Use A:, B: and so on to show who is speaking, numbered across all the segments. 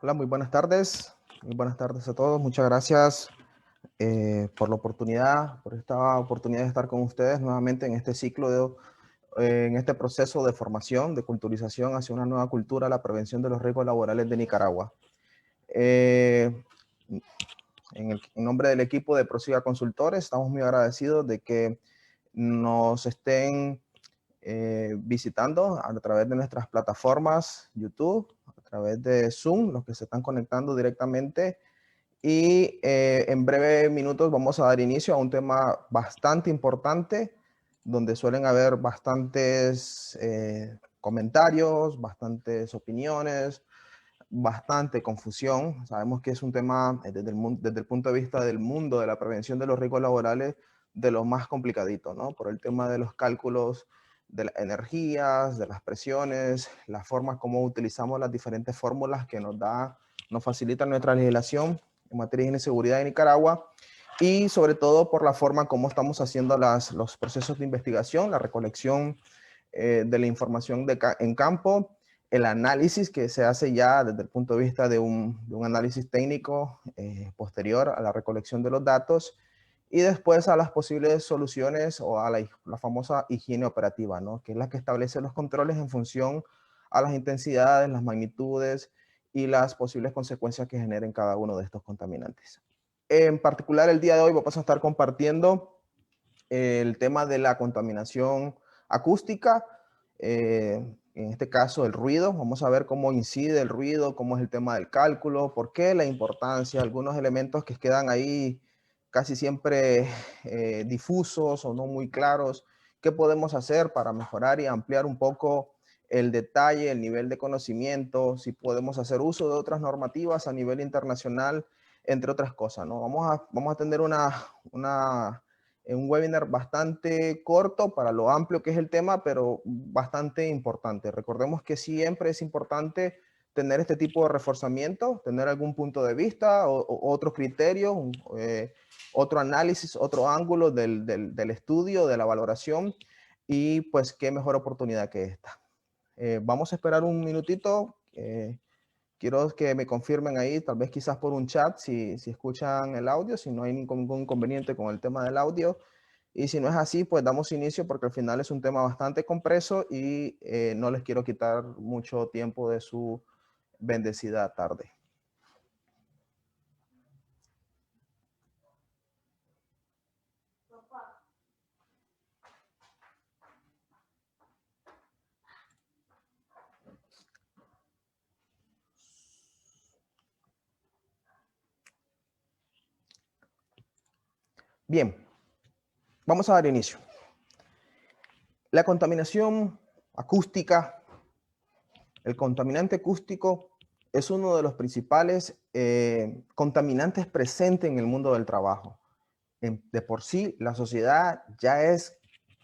A: Hola, muy buenas tardes. Muy buenas tardes a todos. Muchas gracias por la oportunidad, por esta oportunidad de estar con ustedes nuevamente en este ciclo, en este proceso de formación, de culturización hacia una nueva cultura, la prevención de los riesgos laborales de Nicaragua. Eh, en nombre del equipo de Prosiga Consultores, estamos muy agradecidos de que nos estén visitando a través de nuestras plataformas YouTube, a través de Zoom, los que se están conectando directamente. Y en breves minutos vamos a dar inicio a un tema bastante importante, donde suelen haber bastantes comentarios, bastantes opiniones, bastante confusión. Sabemos que es un tema desde el punto de vista del mundo de la prevención de los riesgos laborales de lo más complicadito, ¿no? Por el tema de los cálculos de las energías, de las presiones, las formas como utilizamos las diferentes fórmulas que nos facilita nuestra legislación en materia de seguridad de Nicaragua, y sobre todo por la forma como estamos haciendo los procesos de investigación, la recolección de la información en campo, el análisis que se hace ya desde el punto de vista de un análisis técnico posterior a la recolección de los datos, y después a las posibles soluciones o a la famosa higiene operativa, ¿no? Que es la que establece los controles en función a las intensidades, las magnitudes y las posibles consecuencias que generen cada uno de estos contaminantes. En particular, el día de hoy vamos a estar compartiendo el tema de la contaminación acústica, en este caso el ruido. Vamos a ver cómo incide el ruido, cómo es el tema del cálculo, por qué la importancia, algunos elementos que quedan ahí casi siempre difusos o no muy claros, qué podemos hacer para mejorar y ampliar un poco el detalle, el nivel de conocimiento, si podemos hacer uso de otras normativas a nivel internacional, entre otras cosas, ¿no? Vamos a tener un webinar bastante corto para lo amplio que es el tema, pero bastante importante. Recordemos que siempre es importante tener este tipo de reforzamiento, tener algún punto de vista o otro criterio, otro análisis, otro ángulo del estudio, de la valoración, y pues qué mejor oportunidad que esta. Vamos a esperar un minutito. Quiero que me confirmen ahí, tal vez quizás por un chat, si escuchan el audio, si no hay ningún inconveniente con el tema del audio. Y si no es así, pues damos inicio, porque al final es un tema bastante compreso y no les quiero quitar mucho tiempo de su bendecida tarde. Bien, vamos a dar inicio. La contaminación acústica, el contaminante acústico es uno de los principales contaminantes presentes en el mundo del trabajo. De por sí, la sociedad ya es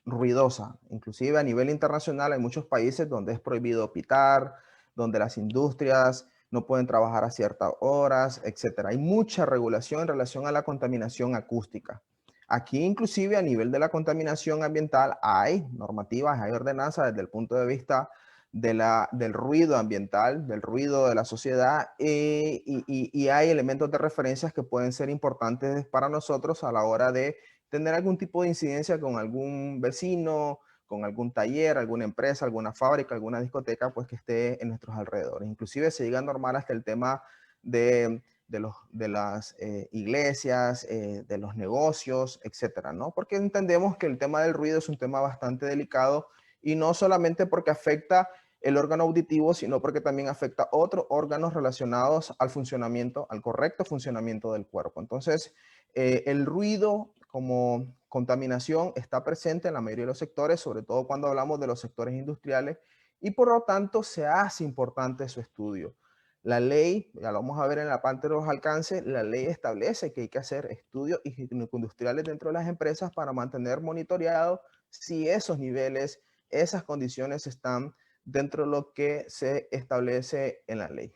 A: ruidosa. Inclusive a nivel internacional hay muchos países donde es prohibido pitar, donde las industrias no pueden trabajar a ciertas horas, etc. Hay mucha regulación en relación a la contaminación acústica. Aquí inclusive a nivel de la contaminación ambiental hay normativas, hay ordenanzas desde el punto de vista del ruido ambiental, del ruido de la sociedad, y hay elementos de referencias que pueden ser importantes para nosotros a la hora de tener algún tipo de incidencia con algún vecino, con algún taller, alguna empresa, alguna fábrica, alguna discoteca, pues que esté en nuestros alrededores. Inclusive se llega a normar hasta el tema de las iglesias, de los negocios, etcétera, ¿no? Porque entendemos que el tema del ruido es un tema bastante delicado, y no solamente porque afecta el órgano auditivo, sino porque también afecta otros órganos relacionados al funcionamiento, al correcto funcionamiento del cuerpo. Entonces, el ruido como contaminación está presente en la mayoría de los sectores, sobre todo cuando hablamos de los sectores industriales, y por lo tanto se hace importante su estudio. La ley, ya lo vamos a ver en la parte de los alcances, la ley establece que hay que hacer estudios industriales dentro de las empresas para mantener monitoreado si esos niveles, esas condiciones están dentro de lo que se establece en la ley.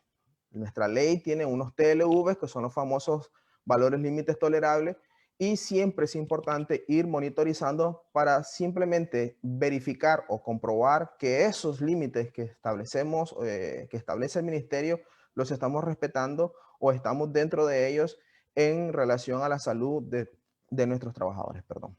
A: Nuestra ley tiene unos TLV, que son los famosos valores límites tolerables, y siempre es importante ir monitorizando para simplemente verificar o comprobar que esos límites que establecemos, que establece el ministerio, los estamos respetando o estamos dentro de ellos en relación a la salud de nuestros trabajadores, perdón.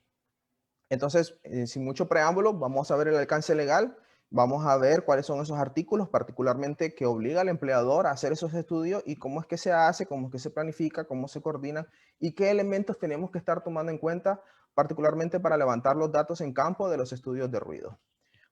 A: Entonces, sin mucho preámbulo, vamos a ver el alcance legal, vamos a ver cuáles son esos artículos, particularmente que obliga al empleador a hacer esos estudios y cómo es que se hace, cómo es que se planifica, cómo se coordina y qué elementos tenemos que estar tomando en cuenta, particularmente para levantar los datos en campo de los estudios de ruido.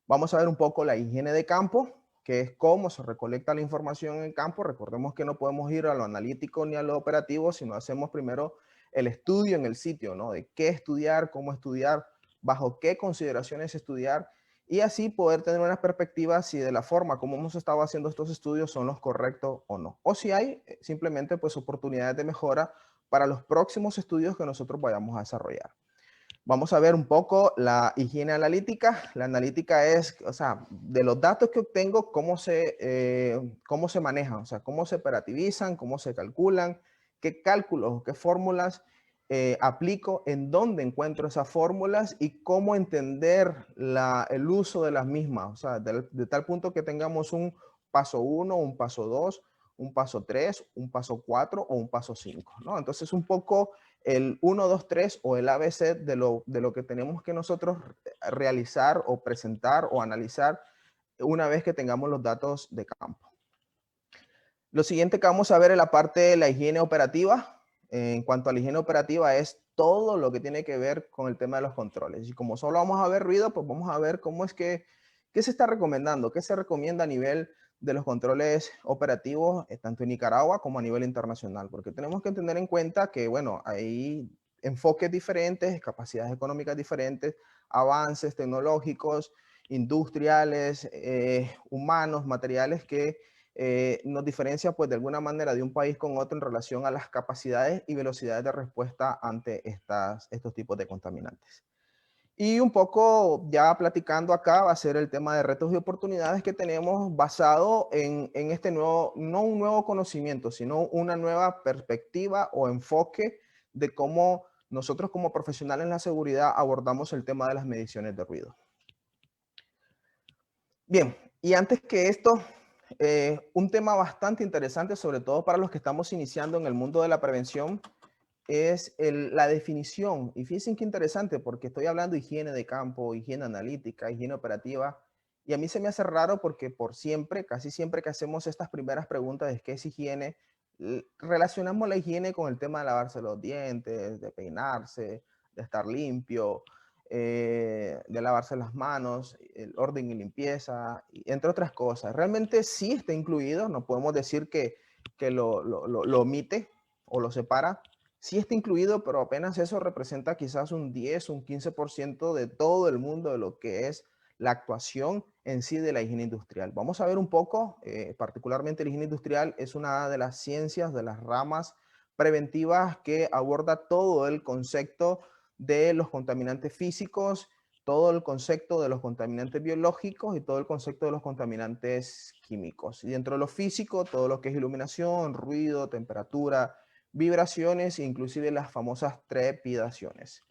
A: Vamos a ver un poco la higiene de campo, que es cómo se recolecta la información en campo. Recordemos que no podemos ir a lo analítico ni a lo operativo, sino hacemos primero el estudio en el sitio, ¿no? De qué estudiar, cómo estudiar, bajo qué consideraciones estudiar, y así poder tener una perspectiva si de la forma como hemos estado haciendo estos estudios son los correctos o no. O si hay simplemente pues oportunidades de mejora para los próximos estudios que nosotros vayamos a desarrollar. Vamos a ver un poco la higiene analítica. La analítica es, o sea, de los datos que obtengo, cómo se manejan, o sea, cómo se operativizan, cómo se calculan, qué cálculos, qué fórmulas aplico, en dónde encuentro esas fórmulas y cómo entender el uso de las mismas. O sea, de tal punto que tengamos un paso 1, un paso 2, un paso 3, un paso 4 o un paso 5, ¿no? Entonces, un poco el 1, 2, 3 o el ABC de lo que tenemos que nosotros realizar o presentar o analizar una vez que tengamos los datos de campo. Lo siguiente que vamos a ver es la parte de la higiene operativa. En cuanto a la higiene operativa es todo lo que tiene que ver con el tema de los controles. Y como solo vamos a ver ruido, pues vamos a ver cómo es que, qué se está recomendando, qué se recomienda a nivel de los controles operativos, tanto en Nicaragua como a nivel internacional, porque tenemos que tener en cuenta que, bueno, hay enfoques diferentes, capacidades económicas diferentes, avances tecnológicos, industriales, humanos, materiales que nos diferencia pues de alguna manera de un país con otro en relación a las capacidades y velocidades de respuesta ante estos tipos de contaminantes. Y un poco ya platicando acá va a ser el tema de retos y oportunidades que tenemos basado en este nuevo, no un nuevo conocimiento, sino una nueva perspectiva o enfoque de cómo nosotros como profesionales en la seguridad abordamos el tema de las mediciones de ruido. Bien, y antes que esto, un tema bastante interesante, sobre todo para los que estamos iniciando en el mundo de la prevención, es la definición. Y fíjense qué interesante, porque estoy hablando de higiene de campo, higiene analítica, higiene operativa, y a mí se me hace raro porque por siempre, casi siempre que hacemos estas primeras preguntas de qué es higiene, relacionamos la higiene con el tema de lavarse los dientes, de peinarse, de estar limpio, de lavarse las manos, el orden y limpieza, entre otras cosas. Realmente sí está incluido, no podemos decir que lo omite o lo separa. Sí está incluido, pero apenas eso representa quizás un 10, un 15% de todo el mundo de lo que es la actuación en sí de la higiene industrial. Vamos a ver un poco, particularmente la higiene industrial es una de las ciencias, de las ramas preventivas que aborda todo el concepto de los contaminantes físicos, todo el concepto de los contaminantes biológicos y todo el concepto de los contaminantes químicos. Y dentro de lo físico, todo lo que es iluminación, ruido, temperatura, vibraciones e inclusive las famosas trepidaciones.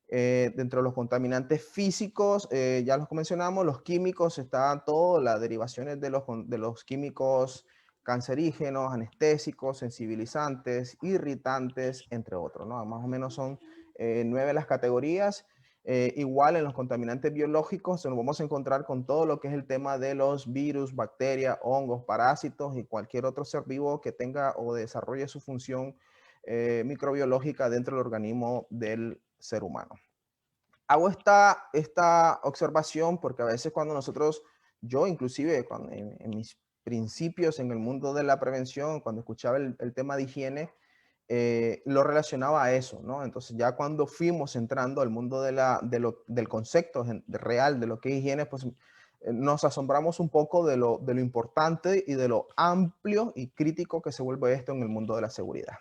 A: Dentro de los contaminantes físicos, ya los mencionamos, los químicos, están todas las derivaciones de los químicos cancerígenos, anestésicos, sensibilizantes, irritantes, entre otros, ¿no? Más o menos son 9 las categorías. Igual en los contaminantes biológicos nos vamos a encontrar con todo lo que es el tema de los virus, bacterias, hongos, parásitos y cualquier otro ser vivo que tenga o desarrolle su función microbiológica dentro del organismo del ser humano. Hago esta observación porque a veces cuando nosotros, yo inclusive cuando en mis principios en el mundo de la prevención, cuando escuchaba el tema de higiene, lo relacionaba a eso, ¿no? Entonces ya cuando fuimos entrando al mundo del concepto real de lo que es higiene, pues nos asombramos un poco de lo importante y de lo amplio y crítico que se vuelve esto en el mundo de la seguridad.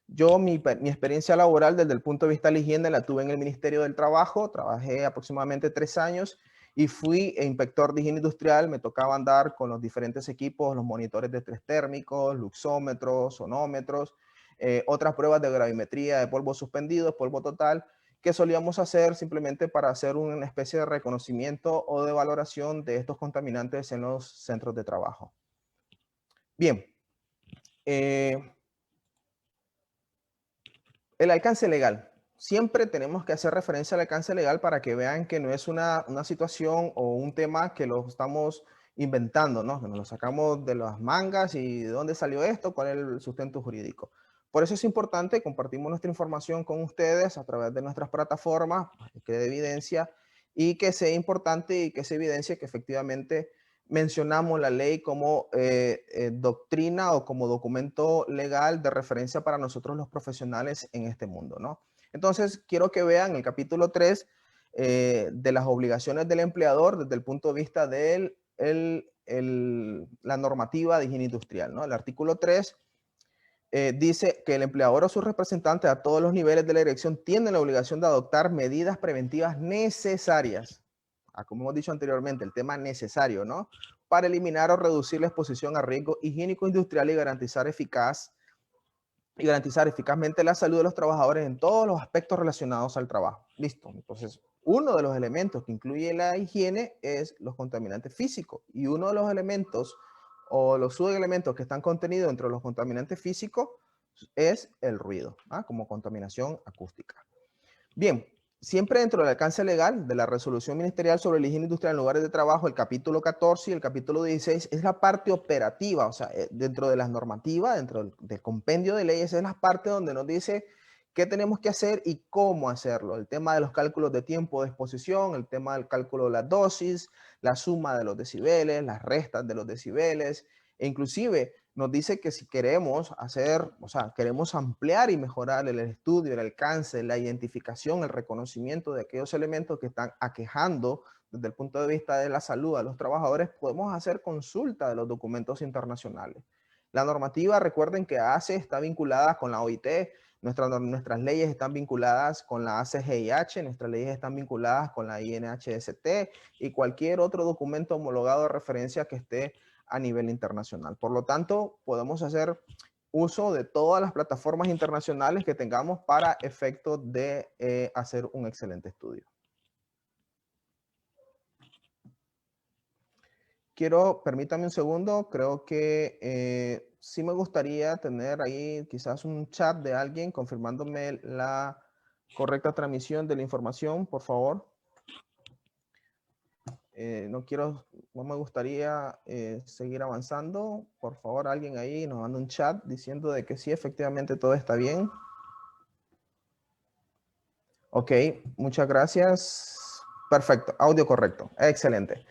A: Yo mi experiencia laboral desde el punto de vista de la higiene la tuve en el Ministerio del Trabajo, trabajé aproximadamente 3 años y fui inspector de higiene industrial, me tocaba andar con los diferentes equipos, los monitores de estrés térmicos, luxómetros, sonómetros, otras pruebas de gravimetría de polvo suspendido, polvo total, que solíamos hacer simplemente para hacer una especie de reconocimiento o de valoración de estos contaminantes en los centros de trabajo. Bien. El alcance legal. Siempre tenemos que hacer referencia al alcance legal para que vean que no es una situación o un tema que lo estamos inventando, ¿no? Que nos lo sacamos de las mangas y de dónde salió esto, cuál es el sustento jurídico. Por eso es importante, compartimos nuestra información con ustedes a través de nuestras plataformas, que dé evidencia y que sea importante y que se evidencie que efectivamente mencionamos la ley como doctrina o como documento legal de referencia para nosotros los profesionales en este mundo, ¿no? Entonces, quiero que vean el capítulo 3 de las obligaciones del empleador desde el punto de vista de la normativa de higiene industrial, ¿no? El artículo 3 dice que el empleador o sus representantes a todos los niveles de la dirección tienen la obligación de adoptar medidas preventivas necesarias. Como hemos dicho anteriormente, el tema necesario, ¿no? Para eliminar o reducir la exposición a riesgo higiénico industrial y garantizar eficazmente la salud de los trabajadores en todos los aspectos relacionados al trabajo. Listo. Entonces, uno de los elementos que incluye la higiene es los contaminantes físicos y uno de los elementos o los subelementos que están contenidos dentro de los contaminantes físicos es el ruido, como contaminación acústica. Bien, siempre dentro del alcance legal de la resolución ministerial sobre la higiene industrial en lugares de trabajo, el capítulo 14 y el capítulo 16 es la parte operativa, o sea, dentro de las normativas, dentro del compendio de leyes, es la parte donde nos dice qué tenemos que hacer y cómo hacerlo. El tema de los cálculos de tiempo de exposición, el tema del cálculo de la dosis, la suma de los decibeles, las restas de los decibeles, e inclusive nos dice que si queremos hacer, o sea, queremos ampliar y mejorar el estudio, el alcance, la identificación, el reconocimiento de aquellos elementos que están aquejando desde el punto de vista de la salud a los trabajadores, podemos hacer consulta de los documentos internacionales. La normativa, recuerden que ACE está vinculada con la OIT, nuestras leyes están vinculadas con la ACGIH, nuestras leyes están vinculadas con la INHST y cualquier otro documento homologado de referencia que esté a nivel internacional. Por lo tanto, podemos hacer uso de todas las plataformas internacionales que tengamos para efecto de hacer un excelente estudio. Permítame un segundo, creo que sí me gustaría tener ahí quizás un chat de alguien confirmándome la correcta transmisión de la información, por favor. No me gustaría seguir avanzando. Por favor, alguien ahí nos manda un chat diciendo de que sí, efectivamente todo está bien. Ok, muchas gracias. Perfecto, audio correcto. Excelente.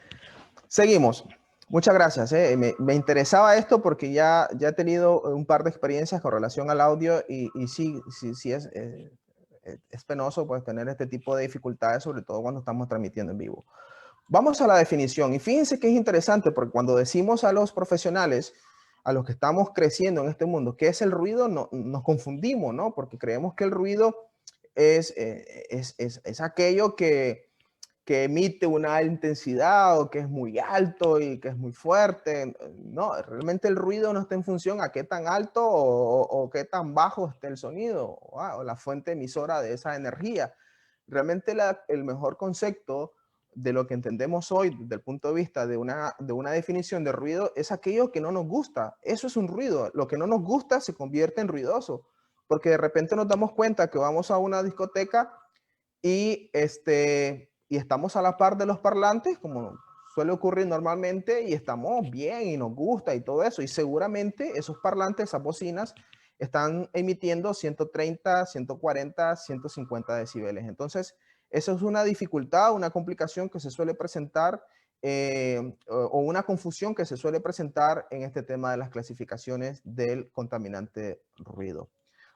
A: Seguimos. Muchas gracias. Me interesaba esto porque ya he tenido un par de experiencias con relación al audio y sí es penoso pues, tener este tipo de dificultades, sobre todo cuando estamos transmitiendo en vivo. Vamos a la definición y fíjense que es interesante porque cuando decimos a los profesionales, a los que estamos creciendo en este mundo, ¿qué es el ruido? Nos confundimos, ¿no? Porque creemos que el ruido es aquello que emite una intensidad o que es muy alto y que es muy fuerte. No, realmente el ruido no está en función a qué tan alto o qué tan bajo esté el sonido o la fuente emisora de esa energía. Realmente el mejor concepto de lo que entendemos hoy desde el punto de vista de una definición de ruido es aquello que no nos gusta. Eso es un ruido. Lo que no nos gusta se convierte en ruidoso, porque de repente nos damos cuenta que vamos a una discoteca y, y estamos a la par de los parlantes, como suele ocurrir normalmente, y estamos bien y nos gusta y todo eso. Y seguramente esos parlantes, esas bocinas, están emitiendo 130, 140, 150 decibeles. Entonces, eso es una dificultad, una complicación que se suele presentar o una confusión que se suele presentar en este tema de las clasificaciones del contaminante ruido.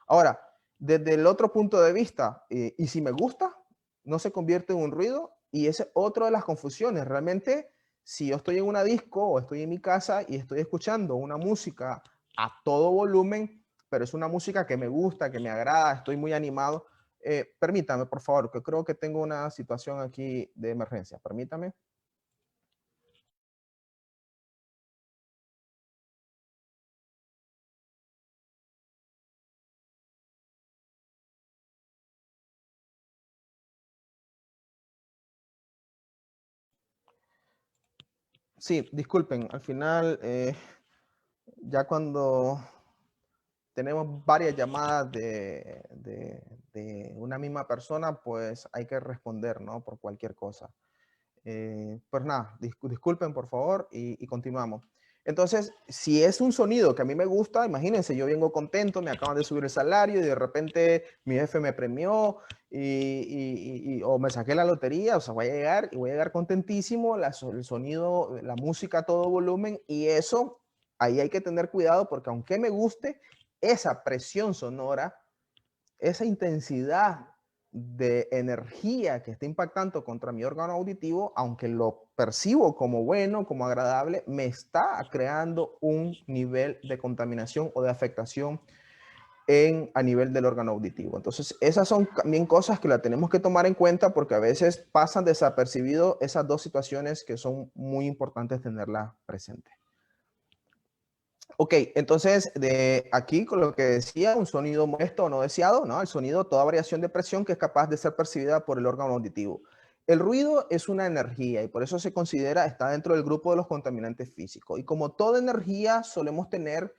A: Ahora, desde el otro punto de vista, y si me gusta, no se convierte en un ruido, y esa es otra de las confusiones. Realmente, si yo estoy en una disco o estoy en mi casa y estoy escuchando una música a todo volumen, pero es una música que me gusta, que me agrada, estoy muy animado, permítame, por favor, que creo que tengo una situación aquí de emergencia. Permítame. Sí, disculpen, al final, ya cuando tenemos varias llamadas de una misma persona, pues hay que responder, ¿no? Por cualquier cosa. Pues nada, disculpen por favor y continuamos. Entonces, si es un sonido que a mí me gusta, imagínense, yo vengo contento, me acaban de subir el salario y de repente mi jefe me premió o me saqué la lotería, o sea, voy a llegar contentísimo, el sonido, la música a todo volumen, y eso, ahí hay que tener cuidado porque aunque me guste, esa presión sonora, esa intensidad de energía que está impactando contra mi órgano auditivo, aunque lo percibo como bueno, como agradable, me está creando un nivel de contaminación o de afectación a nivel del órgano auditivo. Entonces, esas son también cosas que la tenemos que tomar en cuenta porque a veces pasan desapercibido esas dos situaciones que son muy importantes tenerlas presentes. Ok, entonces de aquí con lo que decía, un sonido molesto o no deseado, ¿no? El sonido, toda variación de presión que es capaz de ser percibida por el órgano auditivo. El ruido es una energía y por eso se considera, está dentro del grupo de los contaminantes físicos. Y como toda energía, solemos tener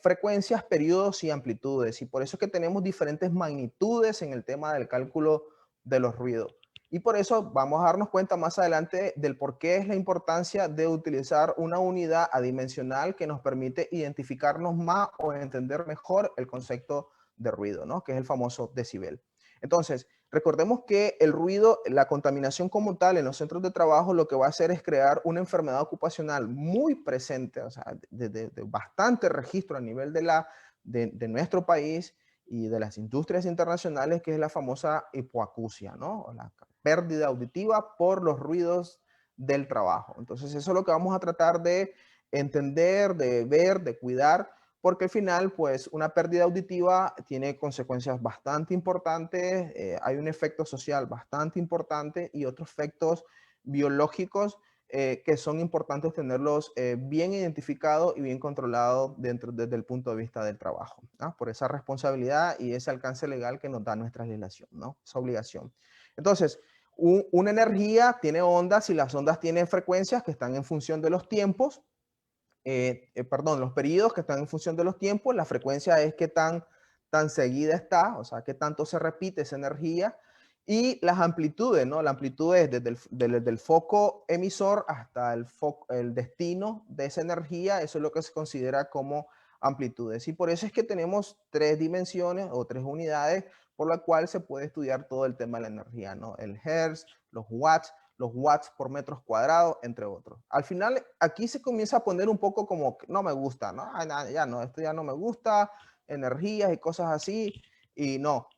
A: frecuencias, periodos y amplitudes. Y por eso es que tenemos diferentes magnitudes en el tema del cálculo de los ruidos. Y por eso vamos a darnos cuenta más adelante del por qué es la importancia de utilizar una unidad adimensional que nos permite identificarnos más o entender mejor el concepto de ruido, ¿no? Que es el famoso decibel. Entonces, recordemos que el ruido, la contaminación como tal en los centros de trabajo, lo que va a hacer es crear una enfermedad ocupacional muy presente, o sea, de bastante registro a nivel de nuestro país y de las industrias internacionales, que es la famosa hipoacusia, ¿no? La pérdida auditiva por los ruidos del trabajo. Entonces, eso es lo que vamos a tratar de entender, de ver, de cuidar, porque al final, pues, una pérdida auditiva tiene consecuencias bastante importantes, hay un efecto social bastante importante y otros efectos biológicos que son importantes tenerlos bien identificados y bien controlados desde el punto de vista del trabajo, ¿no? Por esa responsabilidad y ese alcance legal que nos da nuestra legislación, ¿no? Esa obligación. Entonces, una energía tiene ondas y las ondas tienen frecuencias que están en función de los tiempos, los periodos que están en función de los tiempos, la frecuencia es qué tan seguida está, o sea, qué tanto se repite esa energía, y las amplitudes, ¿no? La amplitud es desde el foco emisor hasta el destino de esa energía, eso es lo que se considera como amplitudes. Y por eso es que tenemos tres dimensiones o tres unidades por la cual se puede estudiar todo el tema de la energía, ¿no? El hertz, los watts por metros cuadrados, entre otros. Al final, aquí se comienza a poner un poco como, no me gusta, ¿no? Ya no, esto ya no me gusta, energías y cosas así, y no.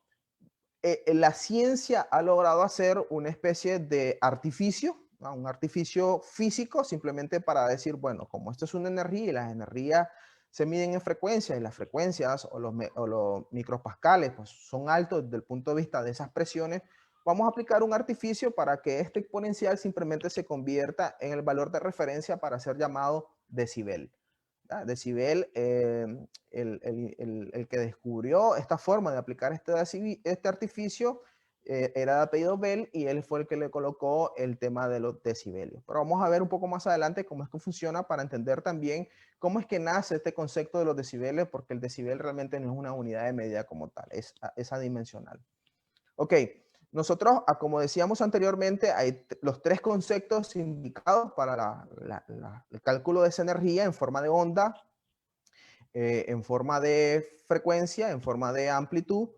A: La ciencia ha logrado hacer una especie de artificio, ¿no? Un artificio físico, simplemente para decir, bueno, como esto es una energía y las energías se miden en frecuencias y las frecuencias o los micropascales pues, son altos desde el punto de vista de esas presiones, vamos a aplicar un artificio para que este exponencial simplemente se convierta en el valor de referencia para ser llamado decibel. Decibel, el que descubrió esta forma de aplicar este artificio era de apellido Bell y él fue el que le colocó el tema de los decibelios. Pero vamos a ver un poco más adelante cómo es que funciona para entender también cómo es que nace este concepto de los decibeles, porque el decibel realmente no es una unidad de medida como tal, es adimensional. Ok, nosotros, como decíamos anteriormente, hay los tres conceptos indicados para el cálculo de esa energía en forma de onda, en forma de frecuencia, en forma de amplitud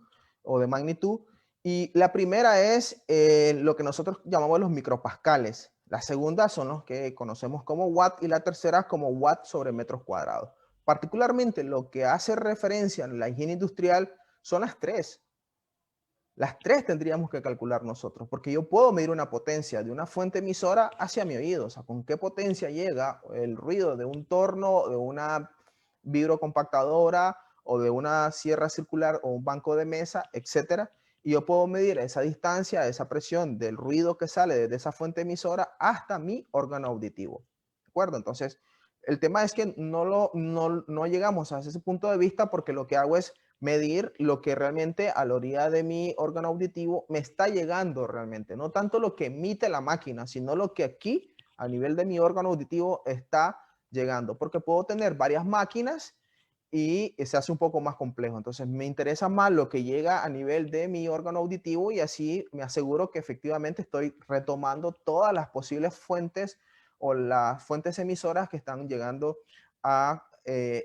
A: o de magnitud. Y la primera es lo que nosotros llamamos los micropascales. La segunda son los que conocemos como watt y la tercera como watt sobre metros cuadrados. Particularmente lo que hace referencia en la higiene industrial son las tres. Las tres tendríamos que calcular nosotros, porque yo puedo medir una potencia de una fuente emisora hacia mi oído, o sea, con qué potencia llega el ruido de un torno, de una vibrocompactadora o de una sierra circular o un banco de mesa, etcétera. Y yo puedo medir esa distancia, esa presión del ruido que sale desde esa fuente emisora hasta mi órgano auditivo. ¿De acuerdo? Entonces, el tema es que no llegamos a ese punto de vista porque lo que hago es medir lo que realmente a la orilla de mi órgano auditivo me está llegando realmente. No tanto lo que emite la máquina, sino lo que aquí, a nivel de mi órgano auditivo, está llegando. Porque puedo tener varias máquinas y se hace un poco más complejo. Entonces me interesa más lo que llega a nivel de mi órgano auditivo y así me aseguro que efectivamente estoy retomando todas las posibles fuentes o las fuentes emisoras que están llegando a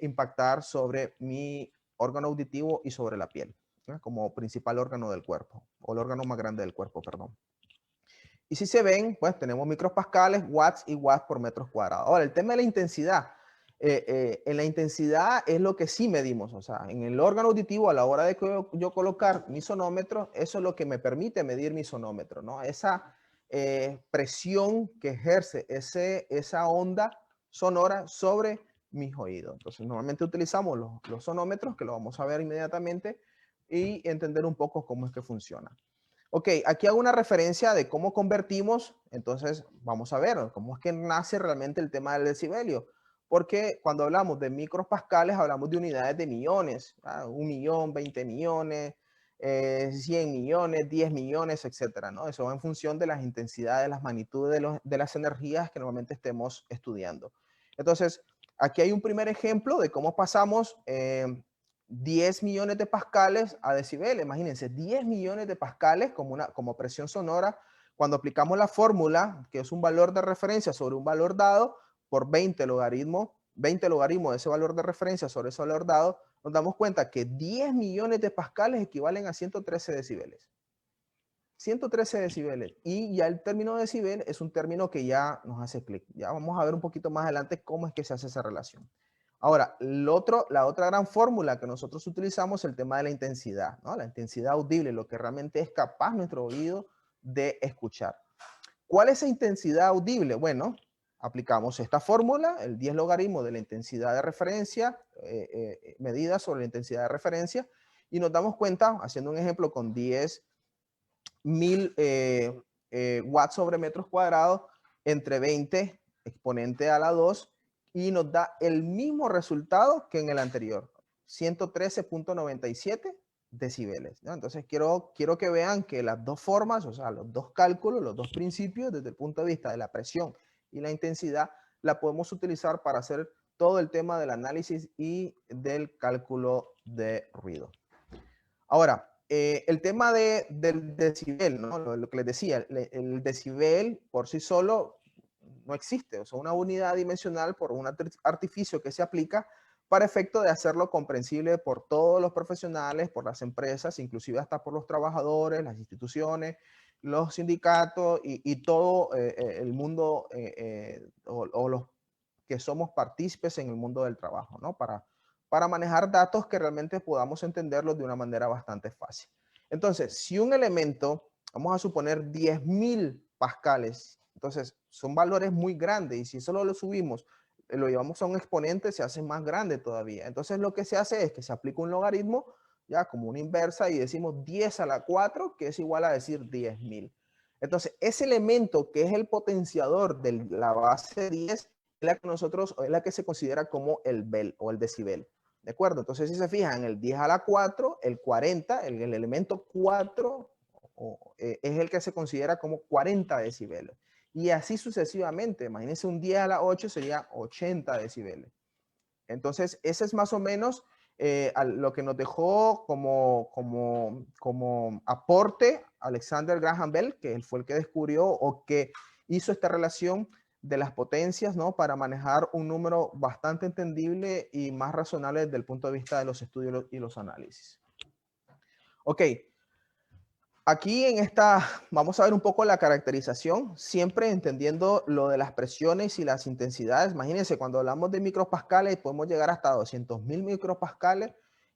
A: impactar sobre mi órgano auditivo y sobre la piel, ¿no? Como principal órgano del cuerpo, o el órgano más grande del cuerpo, perdón. Y si se ven, pues tenemos micropascales, watts y watts por metros cuadrados. Ahora, el tema de la intensidad. En la intensidad es lo que sí medimos, o sea, en el órgano auditivo a la hora de yo colocar mi sonómetro, eso es lo que me permite medir mi sonómetro, ¿no? Esa presión que ejerce esa onda sonora sobre mis oídos. Entonces, normalmente utilizamos los sonómetros, que lo vamos a ver inmediatamente, y entender un poco cómo es que funciona. Ok, aquí hago una referencia de cómo convertimos, entonces vamos a ver cómo es que nace realmente el tema del decibelio. Porque cuando hablamos de micropascales, hablamos de unidades de millones, ¿verdad? 1 millón, 20 millones, 100 millones, 10 millones, etcétera, ¿no? Eso va en función de las intensidades, las magnitudes de las energías que normalmente estemos estudiando. Entonces, aquí hay un primer ejemplo de cómo pasamos 10 millones de pascales a decibeles. Imagínense, 10 millones de pascales como presión sonora. Cuando aplicamos la fórmula, que es un valor de referencia sobre un valor dado, por 20 logaritmos de ese valor de referencia sobre ese valor dado, nos damos cuenta que 10 millones de pascales equivalen a 113 decibeles. 113 decibeles. Y ya el término decibel es un término que ya nos hace clic. Ya vamos a ver un poquito más adelante cómo es que se hace esa relación. Ahora, la otra gran fórmula que nosotros utilizamos es el tema de la intensidad, ¿no? La intensidad audible, lo que realmente es capaz nuestro oído de escuchar. ¿Cuál es esa intensidad audible? Bueno, aplicamos esta fórmula, el 10 logaritmo de la intensidad de referencia, medida sobre la intensidad de referencia, y nos damos cuenta, haciendo un ejemplo con 10.000 watts sobre metros cuadrados, entre 20 exponente a la 2, y nos da el mismo resultado que en el anterior, 113.97 decibeles, ¿no? Entonces quiero que vean que las dos formas, o sea, los dos cálculos, los dos principios, desde el punto de vista de la presión y la intensidad, la podemos utilizar para hacer todo el tema del análisis y del cálculo de ruido. Ahora, el tema del decibel, ¿no? Lo que les decía, el decibel por sí solo no existe, o sea, una unidad dimensional por un artificio que se aplica para efecto de hacerlo comprensible por todos los profesionales, por las empresas, inclusive hasta por los trabajadores, las instituciones, los sindicatos y todo el mundo o los que somos partícipes en el mundo del trabajo, ¿no? Para manejar datos que realmente podamos entenderlos de una manera bastante fácil. Entonces, si un elemento, vamos a suponer 10.000 pascales, entonces son valores muy grandes y si solo lo subimos, lo llevamos a un exponente, se hace más grande todavía. Entonces lo que se hace es que se aplica un logaritmo, ya como una inversa, y decimos 10 a la 4, que es igual a decir 10.000. Entonces, ese elemento que es el potenciador de la base 10 es la que se considera como el bel o el decibel. ¿De acuerdo? Entonces, si se fijan, el 10 a la 4, el 40, el elemento 4 es el que se considera como 40 decibeles. Y así sucesivamente. Imagínense un 10 a la 8 sería 80 decibeles. Entonces, ese es más o menos lo que nos dejó como aporte Alexander Graham Bell, que él fue el que descubrió o que hizo esta relación de las potencias, ¿no? Para manejar un número bastante entendible y más razonable desde el punto de vista de los estudios y los análisis. Ok. Aquí en esta, vamos a ver un poco la caracterización, siempre entendiendo lo de las presiones y las intensidades. Imagínense, cuando hablamos de micropascales, podemos llegar hasta 200.000 micropascales,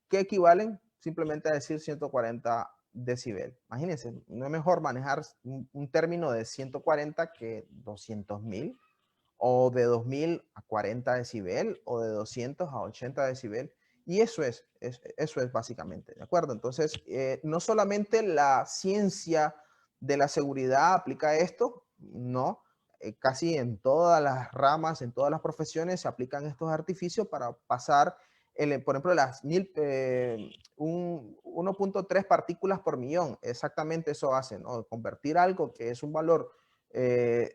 A: que equivalen simplemente a decir 140 decibel. Imagínense, no es mejor manejar un término de 140 que 200.000, o de 2.000 a 40 decibel, o de 200 a 80 decibel. Y eso es básicamente, ¿de acuerdo? Entonces, no solamente la ciencia de la seguridad aplica esto, no, casi en todas las ramas, en todas las profesiones se aplican estos artificios para pasar, por ejemplo, las 1.3 partículas por millón, exactamente eso hace, ¿no? Convertir algo que es un valor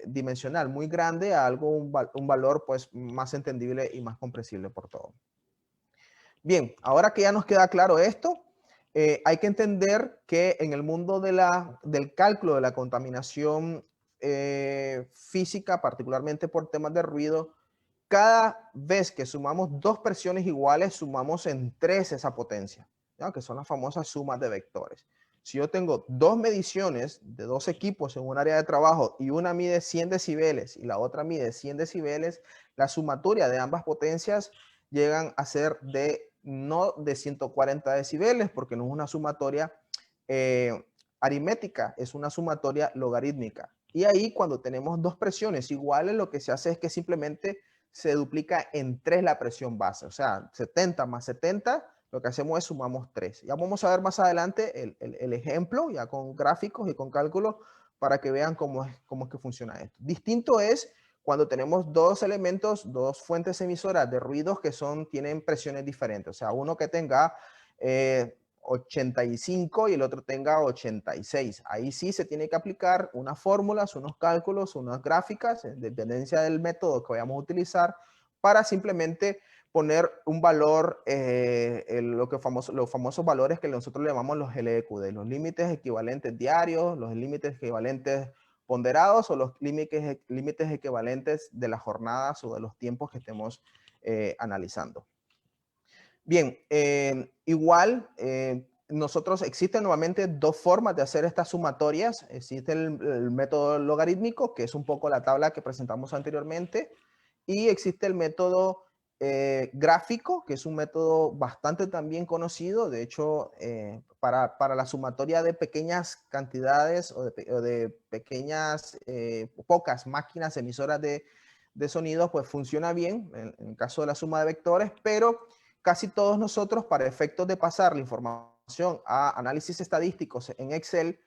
A: dimensional muy grande a algo, un valor pues más entendible y más comprensible por todo. Bien, ahora que ya nos queda claro esto, hay que entender que en el mundo del cálculo de la contaminación física, particularmente por temas de ruido, cada vez que sumamos dos presiones iguales, sumamos en 3 esa potencia, ¿ya? Que son las famosas sumas de vectores. Si yo tengo dos mediciones de dos equipos en un área de trabajo y una mide 100 decibeles y la otra mide 100 decibeles, la sumatoria de ambas potencias llegan a ser no de 140 decibeles, porque no es una sumatoria aritmética, es una sumatoria logarítmica. Y ahí cuando tenemos dos presiones iguales, lo que se hace es que simplemente se duplica en 3 la presión base. O sea, 70 más 70, lo que hacemos es sumamos 3. Ya vamos a ver más adelante el ejemplo, ya con gráficos y con cálculos, para que vean cómo es que funciona esto. Distinto es cuando tenemos dos elementos, dos fuentes emisoras de ruidos que tienen presiones diferentes. O sea, uno que tenga 85 y el otro tenga 86. Ahí sí se tiene que aplicar unas fórmulas, unos cálculos, unas gráficas, en dependencia del método que vayamos a utilizar, para simplemente poner un valor, los famosos valores que nosotros le llamamos los LEQD, los límites equivalentes diarios, los límites equivalentes ponderados o los límites equivalentes de las jornadas o de los tiempos que estemos analizando. Bien, igual, existen nuevamente dos formas de hacer estas sumatorias. Existe el método logarítmico, que es un poco la tabla que presentamos anteriormente, y existe el método gráfico, que es un método bastante también conocido. De hecho, para la sumatoria de pequeñas cantidades o de pequeñas, pocas máquinas emisoras de sonidos, pues funciona bien en el caso de la suma de vectores, pero casi todos nosotros, para efectos de pasar la información a análisis estadísticos en Excel,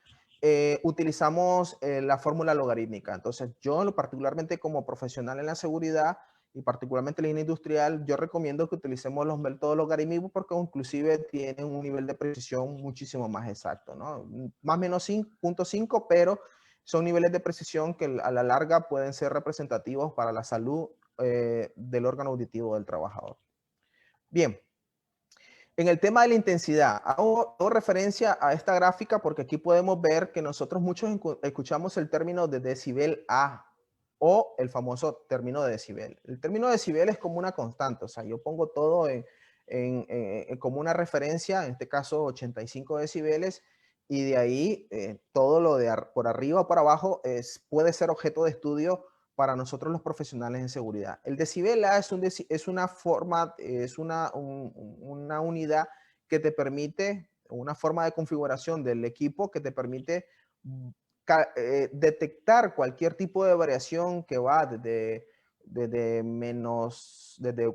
A: utilizamos la fórmula logarítmica. Entonces, yo particularmente como profesional en la seguridad y particularmente en la industrial, yo recomiendo que utilicemos los métodos logarítmicos porque inclusive tienen un nivel de precisión muchísimo más exacto, ¿no? Más o menos 0.5, pero son niveles de precisión que a la larga pueden ser representativos para la salud del órgano auditivo del trabajador. Bien, en el tema de la intensidad, hago referencia a esta gráfica porque aquí podemos ver que nosotros muchos escuchamos el término de decibel A o el famoso término de decibel. El término de decibel es como una constante, o sea, yo pongo todo como una referencia, en este caso 85 decibeles, y de ahí todo lo de por arriba o por abajo puede ser objeto de estudio para nosotros los profesionales en seguridad. El decibel A es una forma, es una unidad que te permite, una forma de configuración del equipo que te permite detectar cualquier tipo de variación que va desde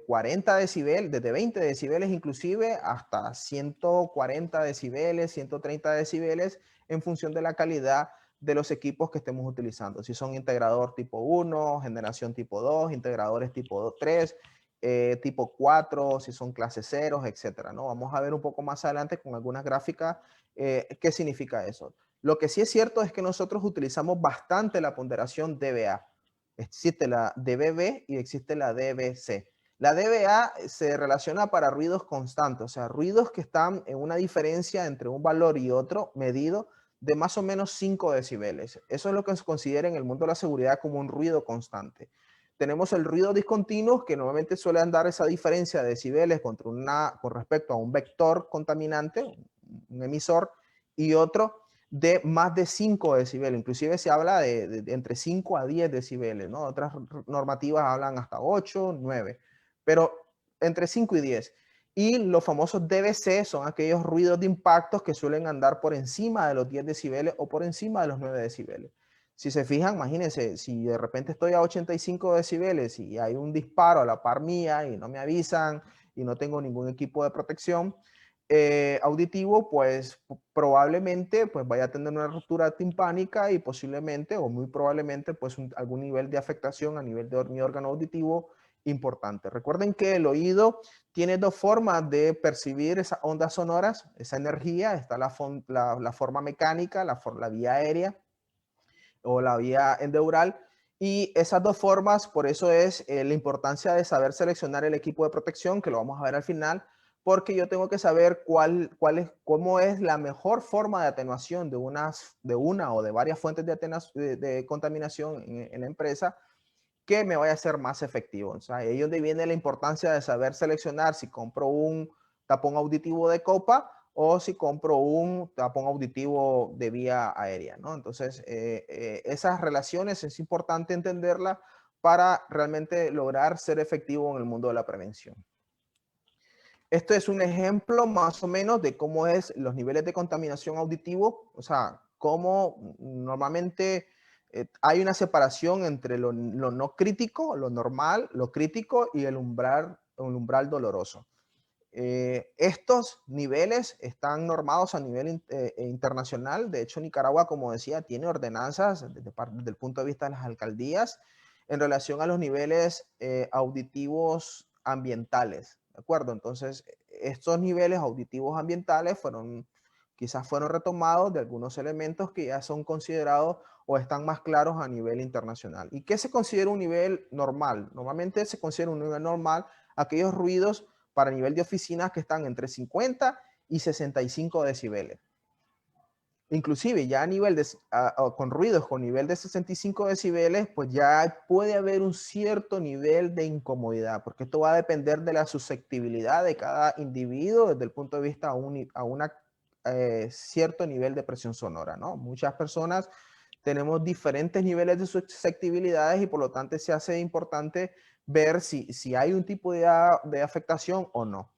A: 40 decibeles, desde 20 decibeles inclusive, hasta 140 decibeles, 130 decibeles, en función de la calidad de los equipos que estemos utilizando. Si son integrador tipo 1, generación tipo 2, integradores tipo 3, tipo 4, si son clase 0, etcétera, ¿no? Vamos a ver un poco más adelante con algunas gráficas qué significa eso. Lo que sí es cierto es que nosotros utilizamos bastante la ponderación dBA. Existe la dBB y existe la dBc. La dBA se relaciona para ruidos constantes, o sea, ruidos que están en una diferencia entre un valor y otro medido de más o menos 5 decibeles. Eso es lo que se considera en el mundo de la seguridad como un ruido constante. Tenemos el ruido discontinuo, que normalmente suele andar esa diferencia de decibeles con respecto a un vector contaminante, un emisor, y otro de más de 5 decibeles. Inclusive se habla de entre 5 a 10 decibeles, ¿no? Otras normativas hablan hasta 8, 9, pero entre 5 y 10. Y los famosos DBC son aquellos ruidos de impactos que suelen andar por encima de los 10 decibeles o por encima de los 9 decibeles. Si se fijan, imagínense, si de repente estoy a 85 decibeles y hay un disparo a la par mía y no me avisan y no tengo ningún equipo de protección auditivo, pues probablemente pues vaya a tener una ruptura timpánica y posiblemente o muy probablemente pues algún nivel de afectación a nivel de mi órgano auditivo importante. Recuerden que el oído tiene dos formas de percibir esas ondas sonoras, esa energía. Está la forma mecánica, la vía aérea o la vía endeural. Y esas dos formas, por eso es la importancia de saber seleccionar el equipo de protección, que lo vamos a ver al final, porque yo tengo que saber cómo es la mejor forma de atenuación de una o de varias fuentes de contaminación en la empresa que me vaya a ser más efectivo. O sea, ahí es donde viene la importancia de saber seleccionar si compro un tapón auditivo de copa o si compro un tapón auditivo de vía aérea, ¿no? Entonces, esas relaciones es importante entenderlas para realmente lograr ser efectivo en el mundo de la prevención. Esto es un ejemplo más o menos de cómo es los niveles de contaminación auditivo, o sea, cómo normalmente hay una separación entre lo no crítico, lo normal, lo crítico y el umbral doloroso. Estos niveles están normados a nivel internacional. De hecho, Nicaragua, como decía, tiene ordenanzas desde el punto de vista de las alcaldías en relación a los niveles auditivos ambientales. ¿De acuerdo? Entonces, estos niveles auditivos ambientales quizás fueron retomados de algunos elementos que ya son considerados o están más claros a nivel internacional. ¿Y qué se considera un nivel normal? Normalmente se considera un nivel normal aquellos ruidos para nivel de oficinas que están entre 50 y 65 decibeles. Inclusive ya a nivel con ruidos con nivel de 65 decibeles, pues ya puede haber un cierto nivel de incomodidad, porque esto va a depender de la susceptibilidad de cada individuo desde el punto de vista a un cierto nivel de presión sonora, ¿no? Muchas personas tenemos diferentes niveles de susceptibilidades y por lo tanto se hace importante ver si hay un tipo de afectación o no.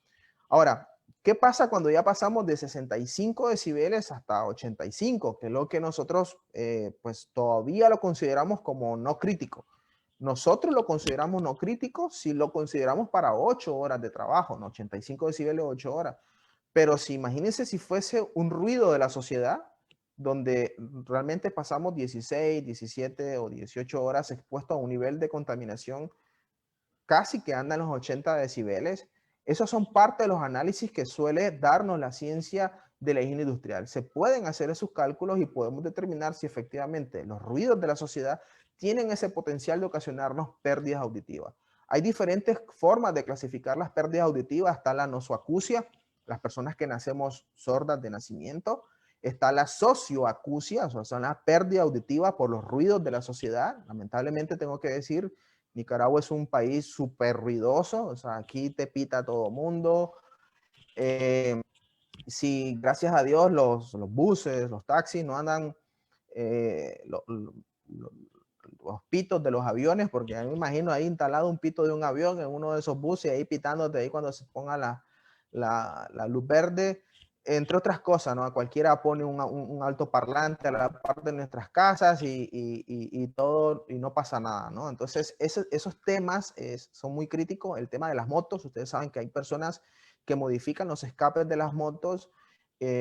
A: Ahora, ¿qué pasa cuando ya pasamos de 65 decibeles hasta 85? Que es lo que nosotros pues todavía lo consideramos como no crítico. Nosotros lo consideramos no crítico si lo consideramos para 8 horas de trabajo, ¿no? 85 decibeles, 8 horas. Pero si imagínense si fuese un ruido de la sociedad, donde realmente pasamos 16, 17 o 18 horas expuestos a un nivel de contaminación casi que anda en los 80 decibeles. Esos son parte de los análisis que suele darnos la ciencia de la higiene industrial. Se pueden hacer esos cálculos y podemos determinar si efectivamente los ruidos de la sociedad tienen ese potencial de ocasionarnos pérdidas auditivas. Hay diferentes formas de clasificar las pérdidas auditivas. Está la nosoacusia, las personas que nacemos sordas de nacimiento. Está la socioacusia, o sea, son las pérdidas auditivas por los ruidos de la sociedad. Lamentablemente tengo que decir, Nicaragua es un país súper ruidoso, o sea, aquí te pita todo mundo. Si gracias a Dios los buses, los taxis no andan los pitos de los aviones, porque me imagino ahí instalado un pito de un avión en uno de esos buses, ahí pitándote ahí cuando se ponga la luz verde, entre otras cosas, ¿no? Cualquiera pone un altoparlante a la parte de nuestras casas y todo, y no pasa nada, ¿no? Entonces, esos temas son muy críticos. El tema de las motos, ustedes saben que hay personas que modifican los escapes de las motos.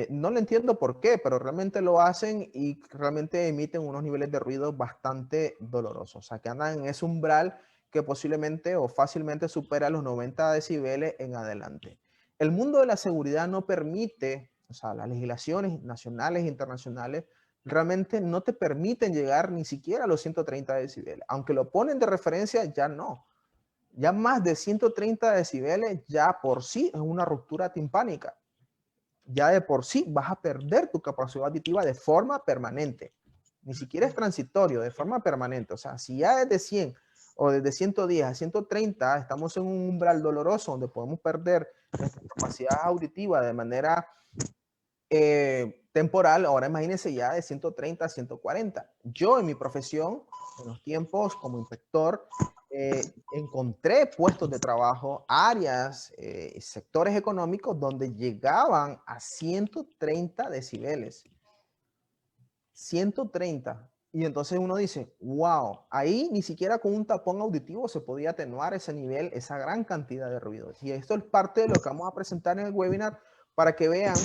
A: No le entiendo por qué, pero realmente lo hacen y realmente emiten unos niveles de ruido bastante dolorosos. O sea, que andan en ese umbral que posiblemente o fácilmente supera los 90 decibeles en adelante. El mundo de la seguridad no permite, o sea, las legislaciones nacionales e internacionales realmente no te permiten llegar ni siquiera a los 130 decibeles. Aunque lo ponen de referencia, ya no. Ya más de 130 decibeles ya por sí es una ruptura timpánica. Ya de por sí vas a perder tu capacidad auditiva de forma permanente. Ni siquiera es transitorio, de forma permanente. O sea, si ya desde 100 o desde 110 a 130 estamos en un umbral doloroso donde podemos perder nuestra capacidad auditiva de manera temporal, ahora imagínense ya de 130 a 140. Yo en mi profesión, en los tiempos como inspector, encontré puestos de trabajo, áreas, sectores económicos donde llegaban a 130 decibeles. 130. Y entonces uno dice, wow, ahí ni siquiera con un tapón auditivo se podía atenuar ese nivel, esa gran cantidad de ruidos. Y esto es parte de lo que vamos a presentar en el webinar para que vean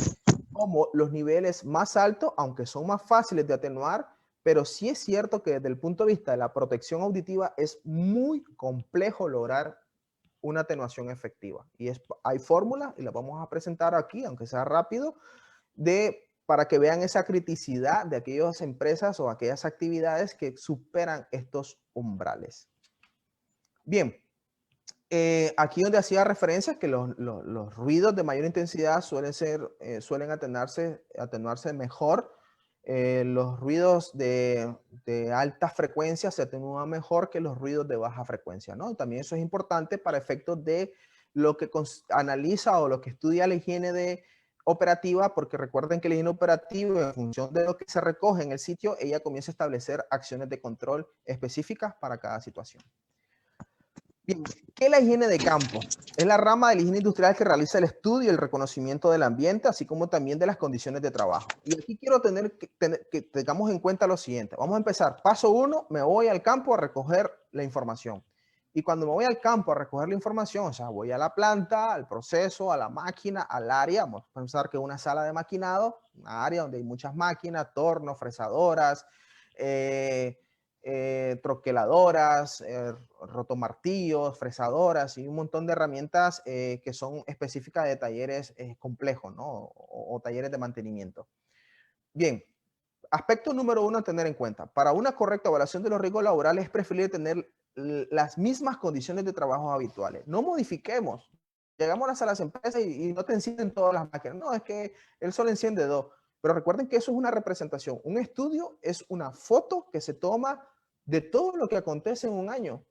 A: cómo los niveles más altos, aunque son más fáciles de atenuar, pero sí es cierto que desde el punto de vista de la protección auditiva es muy complejo lograr una atenuación efectiva. Y hay fórmulas, y las vamos a presentar aquí, aunque sea rápido, para que vean esa criticidad de aquellas empresas o aquellas actividades que superan estos umbrales. Bien, aquí donde hacía referencia que los ruidos de mayor intensidad suelen atenuarse mejor. Los ruidos de alta frecuencia se atenúan mejor que los ruidos de baja frecuencia, ¿no? También eso es importante para efectos de lo que analiza o lo que estudia la higiene operativa, porque recuerden que la higiene operativa, en función de lo que se recoge en el sitio, ella comienza a establecer acciones de control específicas para cada situación. Bien, ¿qué es la higiene de campo? Es la rama de la higiene industrial que realiza el estudio y el reconocimiento del ambiente, así como también de las condiciones de trabajo. Y aquí quiero que tengamos en cuenta lo siguiente. Vamos a empezar. Paso 1, me voy al campo a recoger la información. Y cuando me voy al campo a recoger la información, o sea, voy a la planta, al proceso, a la máquina, al área. Vamos a pensar que es una sala de maquinado, una área donde hay muchas máquinas, tornos, fresadoras, troqueladoras, rotomartillos, fresadoras y un montón de herramientas que son específicas de talleres complejos, ¿no? O talleres de mantenimiento. Bien, aspecto número 1 a tener en cuenta. Para una correcta evaluación de los riesgos laborales es preferible tener las mismas condiciones de trabajo habituales. No modifiquemos. Llegamos a las empresas y no te encienden todas las máquinas. No, es que él solo enciende 2. Pero recuerden que eso es una representación. Un estudio es una foto que se toma de todo lo que acontece en un año.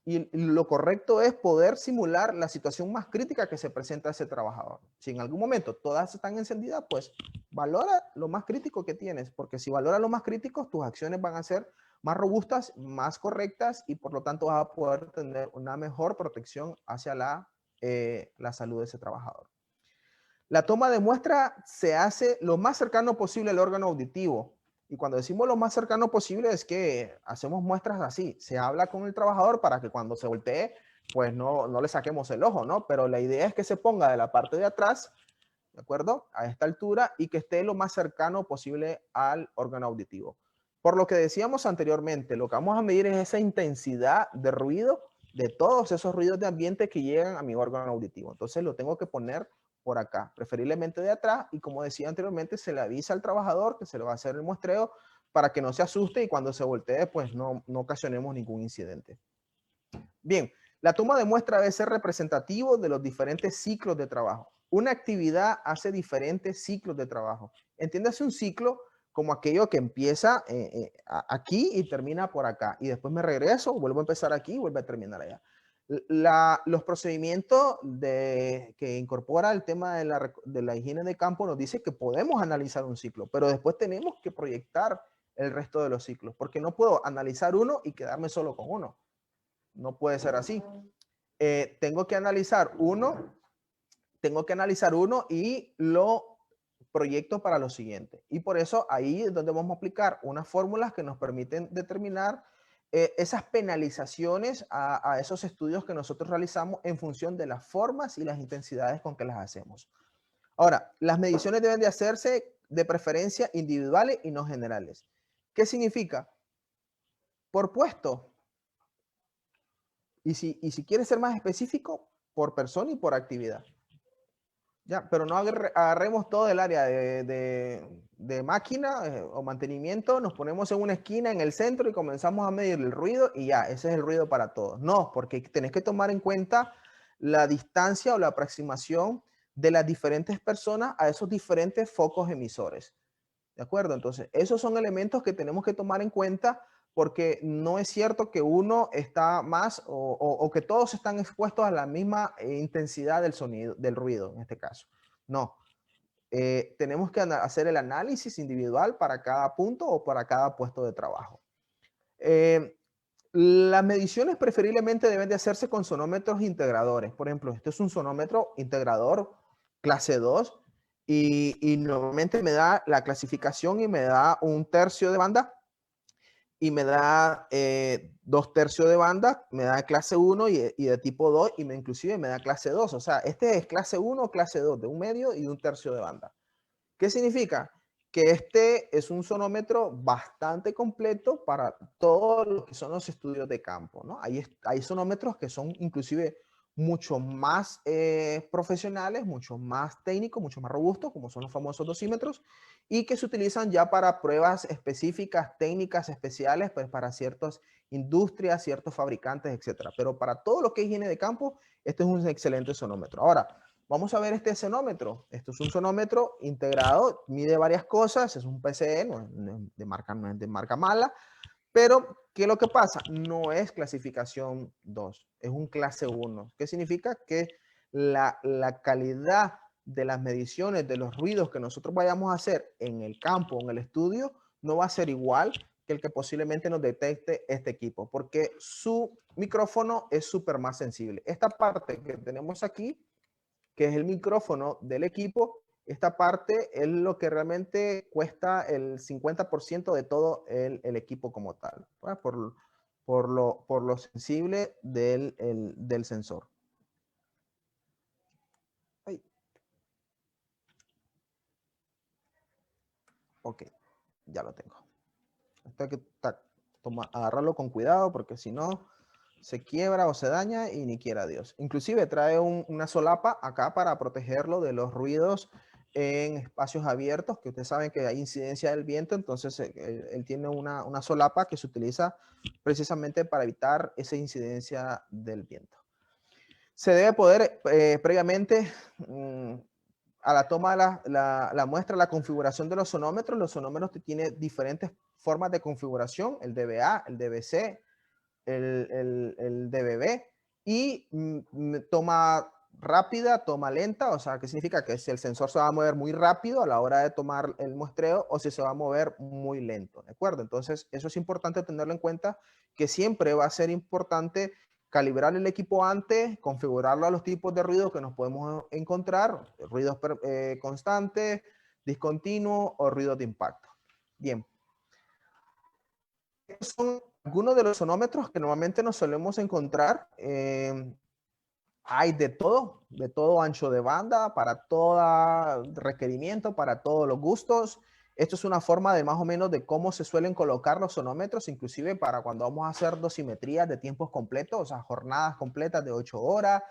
A: Y lo correcto es poder simular la situación más crítica que se presenta a ese trabajador. Si en algún momento todas están encendidas, pues valora lo más crítico que tienes, porque si valora lo más crítico, tus acciones van a ser más robustas, más correctas y por lo tanto vas a poder tener una mejor protección hacia la salud de ese trabajador. La toma de muestra se hace lo más cercano posible al órgano auditivo. Y cuando decimos lo más cercano posible es que hacemos muestras así. Se habla con el trabajador para que cuando se voltee, pues no le saquemos el ojo, ¿no? Pero la idea es que se ponga de la parte de atrás, ¿de acuerdo? A esta altura y que esté lo más cercano posible al órgano auditivo. Por lo que decíamos anteriormente, lo que vamos a medir es esa intensidad de ruido de todos esos ruidos de ambiente que llegan a mi órgano auditivo. Entonces lo tengo que poner por acá, preferiblemente de atrás, y como decía anteriormente, se le avisa al trabajador que se le va a hacer el muestreo para que no se asuste y cuando se voltee, pues no ocasionemos ningún incidente. Bien, la toma de muestra debe ser representativo de los diferentes ciclos de trabajo. Una actividad hace diferentes ciclos de trabajo. Entiéndase un ciclo como aquello que empieza aquí y termina por acá. Y después me regreso, vuelvo a empezar aquí y vuelvo a terminar allá. Los procedimientos que incorpora el tema de la higiene de campo nos dice que podemos analizar un ciclo, pero después tenemos que proyectar el resto de los ciclos, porque no puedo analizar uno y quedarme solo con uno. No puede ser así. Tengo que analizar uno y lo proyecto para lo siguiente. Y por eso ahí es donde vamos a aplicar unas fórmulas que nos permiten determinar esas penalizaciones a esos estudios que nosotros realizamos en función de las formas y las intensidades con que las hacemos. Ahora, las mediciones deben de hacerse de preferencia individuales y no generales. ¿Qué significa? Por puesto. Y si quieres ser más específico, por persona y por actividad. Ya, pero no agarremos todo el área de máquina o mantenimiento, nos ponemos en una esquina en el centro y comenzamos a medir el ruido y ya, ese es el ruido para todos. No, porque tenés que tomar en cuenta la distancia o la aproximación de las diferentes personas a esos diferentes focos emisores. ¿De acuerdo? Entonces, esos son elementos que tenemos que tomar en cuenta porque no es cierto que uno está más o que todos están expuestos a la misma intensidad del sonido, del ruido en este caso. No. Tenemos que hacer el análisis individual para cada punto o para cada puesto de trabajo. Las mediciones preferiblemente deben de hacerse con sonómetros integradores. Por ejemplo, este es un sonómetro integrador clase 2 y normalmente me da la clasificación y me da 1/3 de banda y me da 2/3 de banda, me da clase 1 y de tipo 2 y inclusive me da clase 2. O sea, este es clase 1 o clase 2 de 1/2 y 1/3 de banda. ¿Qué significa? Que este es un sonómetro bastante completo para todos los que son los estudios de campo, ¿no? Hay sonómetros que son inclusive mucho más profesionales, mucho más técnicos, mucho más robustos, como son los famosos dosímetros, y que se utilizan ya para pruebas específicas, técnicas especiales, pues para ciertas industrias, ciertos fabricantes, etcétera. Pero para todo lo que es higiene de campo, este es un excelente sonómetro. Ahora, vamos a ver este sonómetro. Esto es un sonómetro integrado, mide varias cosas, es un PCE, no es de marca mala, pero, ¿qué es lo que pasa? No es clasificación 2, es un clase 1. ¿Qué significa? Que la calidad de las mediciones, de los ruidos que nosotros vayamos a hacer en el campo, en el estudio, no va a ser igual que el que posiblemente nos detecte este equipo, porque su micrófono es súper más sensible. Esta parte que tenemos aquí, que es el micrófono del equipo, esta parte es lo que realmente cuesta el 50% de todo el equipo como tal, ¿verdad? Por lo sensible del sensor. Ay. Ok, ya lo tengo. Esto hay que agarrarlo con cuidado porque si no se quiebra o se daña y ni quiera Dios. Inclusive trae una solapa acá para protegerlo de los ruidos en espacios abiertos, que ustedes saben que hay incidencia del viento, entonces él tiene una solapa que se utiliza precisamente para evitar esa incidencia del viento. Se debe poder previamente a la toma de la muestra, la configuración de los sonómetros tienen diferentes formas de configuración, el DBA, el DBC, el DBB, y toma rápida, toma lenta, o sea, ¿qué significa? Que si el sensor se va a mover muy rápido a la hora de tomar el muestreo o si se va a mover muy lento, ¿de acuerdo? Entonces, eso es importante tenerlo en cuenta, que siempre va a ser importante calibrar el equipo antes, configurarlo a los tipos de ruido que nos podemos encontrar, ruidos constantes, discontinuos o ruidos de impacto. Bien. Estos son algunos de los sonómetros que normalmente nos solemos encontrar. Hay de todo ancho de banda, para todo requerimiento, para todos los gustos. Esto es una forma de más o menos de cómo se suelen colocar los sonómetros, inclusive para cuando vamos a hacer dosimetrías de tiempos completos, o sea, jornadas completas de 8 horas,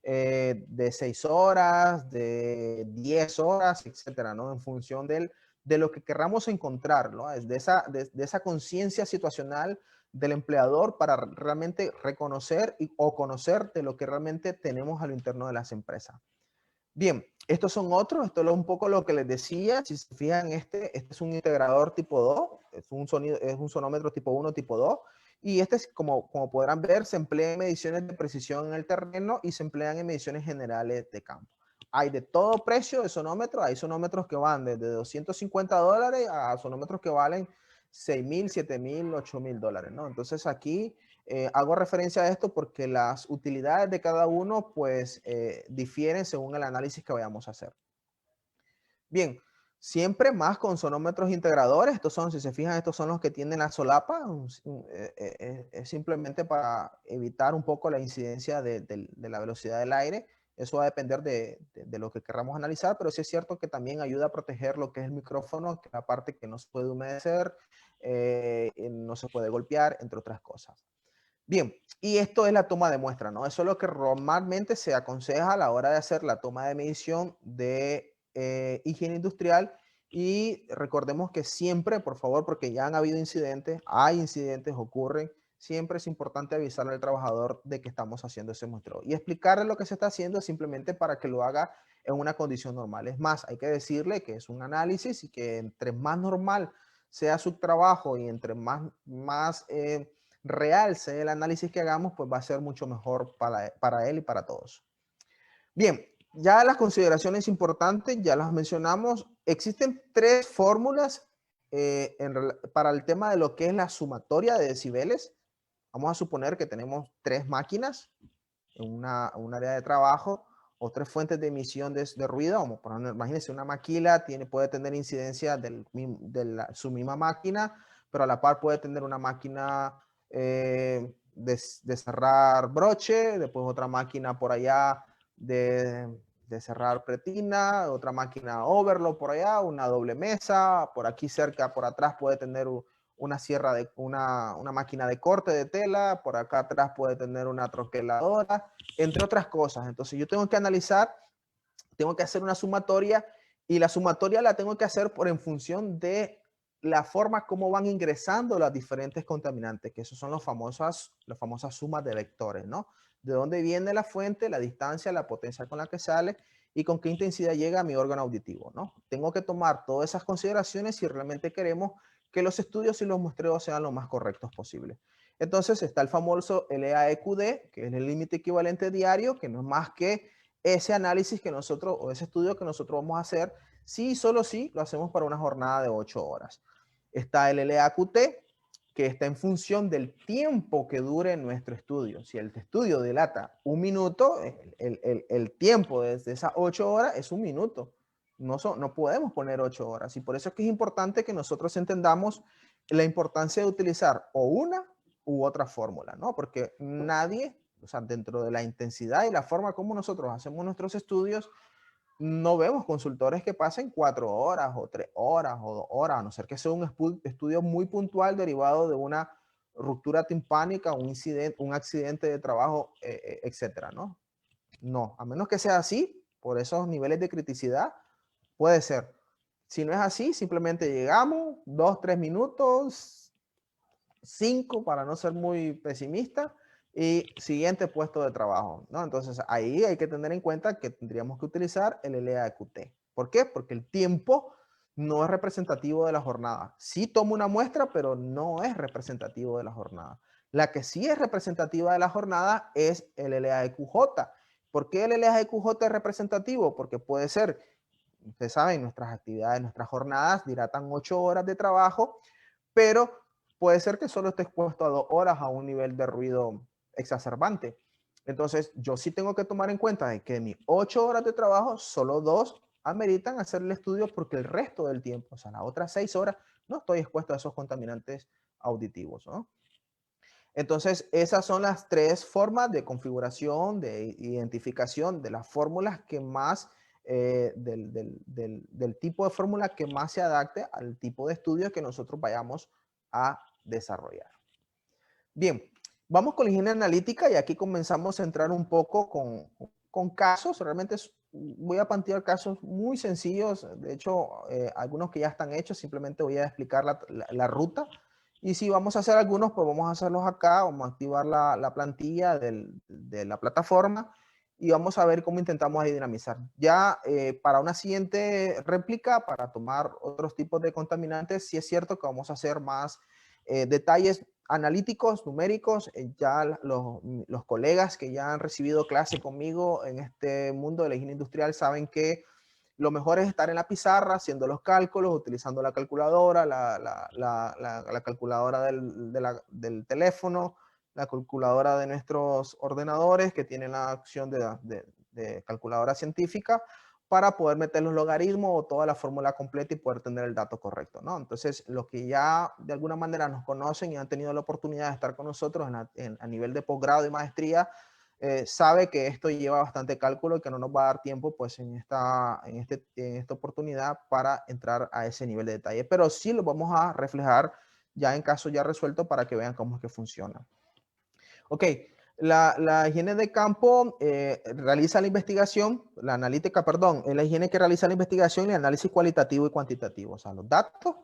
A: de 6 horas, de 10 horas, etcétera, ¿no? En función de lo que querramos encontrar, ¿no? De esa conciencia situacional del empleador para realmente reconocer o conocer de lo que realmente tenemos a lo interno de las empresas. Bien, estos son otros, esto es un poco lo que les decía, si se fijan, este es un integrador tipo 2, es un sonómetro tipo 1, tipo 2, y este, como podrán ver, se emplea en mediciones de precisión en el terreno y se emplean en mediciones generales de campo. Hay de todo precio de sonómetros, hay sonómetros que van desde $250 a sonómetros que valen $6,000, $7,000, $8,000, ¿no? Entonces aquí hago referencia a esto porque las utilidades de cada uno pues difieren según el análisis que vayamos a hacer. Bien, siempre más con sonómetros integradores. Estos son, si se fijan, estos son los que tienen la solapa. Es simplemente para evitar un poco la incidencia de la velocidad del aire. Eso va a depender de lo que queramos analizar, pero sí es cierto que también ayuda a proteger lo que es el micrófono, que es la parte que no se puede humedecer, no se puede golpear, entre otras cosas. Bien, y esto es la toma de muestra, ¿no? Eso es lo que normalmente se aconseja a la hora de hacer la toma de medición de higiene industrial. Y recordemos que siempre, por favor, porque ya han habido incidentes, hay incidentes, ocurren, siempre es importante avisarle al trabajador de que estamos haciendo ese muestreo y explicarle lo que se está haciendo simplemente para que lo haga en una condición normal. Es más, hay que decirle que es un análisis y que entre más normal sea su trabajo y entre más real sea el análisis que hagamos, pues va a ser mucho mejor para él y para todos. Bien, ya las consideraciones importantes, ya las mencionamos. Existen tres fórmulas para el tema de lo que es la sumatoria de decibeles. Vamos a suponer que tenemos tres máquinas en un área de trabajo o tres fuentes de emisión de ruido. Vamos a poner, imagínense, una maquila puede tener incidencia de su misma máquina, pero a la par puede tener una máquina de cerrar broche, después otra máquina por allá de cerrar pretina, otra máquina overlock por allá, una doble mesa, por aquí cerca, por atrás puede tener una sierra de una máquina de corte de tela, por acá atrás puede tener una troqueladora, entre otras cosas. Entonces yo tengo que analizar, tengo que hacer una sumatoria y la sumatoria la tengo que hacer en función de la forma como van ingresando las diferentes contaminantes, que esos son las famosas sumas de vectores, ¿no? De dónde viene la fuente, la distancia, la potencia con la que sale y con qué intensidad llega a mi órgano auditivo, ¿no? Tengo que tomar todas esas consideraciones si realmente queremos que los estudios y los muestreos sean lo más correctos posible. Entonces está el famoso LAEQD, que es el límite equivalente diario, que no es más que ese análisis que nosotros, o ese estudio que nosotros vamos a hacer, sí, solo sí, lo hacemos para una jornada de 8 horas. Está el LAQT, que está en función del tiempo que dure nuestro estudio. Si el estudio dilata 1 minuto, el tiempo desde esas 8 horas es 1 minuto. No podemos poner 8 horas. Y por eso es que es importante que nosotros entendamos la importancia de utilizar o una u otra fórmula, ¿no? Porque nadie, o sea, dentro de la intensidad y la forma como nosotros hacemos nuestros estudios, no vemos consultores que pasen 4 horas o 3 horas o 2 horas, a no ser que sea un estudio muy puntual derivado de una ruptura timpánica, un accidente de trabajo, etcétera, ¿no? No, a menos que sea así, por esos niveles de criticidad, puede ser. Si no es así, simplemente llegamos, 2, 3 minutos, 5 para no ser muy pesimista, y siguiente puesto de trabajo, ¿no? Entonces ahí hay que tener en cuenta que tendríamos que utilizar el LAQT. ¿Por qué? Porque el tiempo no es representativo de la jornada. Sí tomo una muestra, pero no es representativo de la jornada. La que sí es representativa de la jornada es el LAQJ. ¿Por qué el LAQJ es representativo? Porque puede ser, ustedes saben, nuestras actividades, nuestras jornadas dilatan 8 horas de trabajo, pero puede ser que solo esté expuesto a 2 horas a un nivel de ruido exacerbante. Entonces, yo sí tengo que tomar en cuenta de que de mis 8 horas de trabajo, solo 2 ameritan hacer el estudio porque el resto del tiempo, o sea, las otras 6 horas, no estoy expuesto a esos contaminantes auditivos, ¿no? Entonces, esas son las 3 formas de configuración, de identificación de las fórmulas que más, del tipo de fórmula que más se adapte al tipo de estudio que nosotros vayamos a desarrollar. Bien, vamos con la higiene analítica y aquí comenzamos a entrar un poco con casos. Realmente voy a plantear casos muy sencillos. De hecho, algunos que ya están hechos, simplemente voy a explicar la ruta. Y si vamos a hacer algunos, pues vamos a hacerlos acá. Vamos a activar la plantilla de la plataforma y vamos a ver cómo intentamos ahí dinamizar. Ya para una siguiente réplica, para tomar otros tipos de contaminantes, sí es cierto que vamos a hacer más detalles analíticos, numéricos. Ya los colegas que ya han recibido clase conmigo en este mundo de la higiene industrial saben que lo mejor es estar en la pizarra haciendo los cálculos, utilizando la calculadora, la calculadora del teléfono, la calculadora de nuestros ordenadores que tienen la opción de calculadora científica, para poder meter los logaritmos o toda la fórmula completa y poder tener el dato correcto, ¿no? Entonces, los que ya de alguna manera nos conocen y han tenido la oportunidad de estar con nosotros a nivel de posgrado y maestría, sabe que esto lleva bastante cálculo y que no nos va a dar tiempo pues en esta oportunidad para entrar a ese nivel de detalle, pero sí lo vamos a reflejar ya en caso ya resuelto para que vean cómo es que funciona. Ok, la higiene de campo realiza la investigación, la analítica, perdón, es la higiene que realiza la investigación y el análisis cualitativo y cuantitativo. O sea, los datos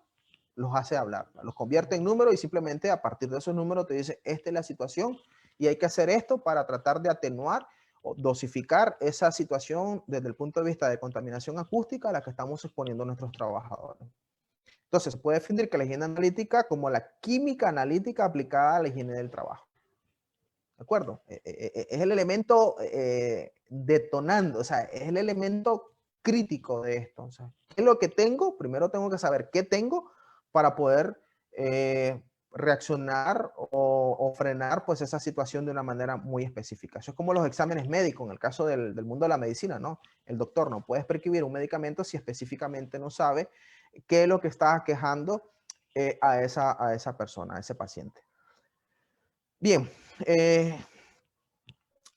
A: los hace hablar, los convierte en números y simplemente a partir de esos números te dice, esta es la situación y hay que hacer esto para tratar de atenuar o dosificar esa situación desde el punto de vista de contaminación acústica a la que estamos exponiendo a nuestros trabajadores. Entonces, se puede definir que la higiene analítica como la química analítica aplicada a la higiene del trabajo. ¿De acuerdo? Es el elemento detonando, o sea, es el elemento crítico de esto. O sea, ¿qué es lo que tengo? Primero tengo que saber qué tengo para poder reaccionar o frenar pues esa situación de una manera muy específica. Eso es como los exámenes médicos en el caso del mundo de la medicina, ¿no? El doctor no puede prescribir un medicamento si específicamente no sabe qué es lo que está quejando a esa persona, a ese paciente. Bien,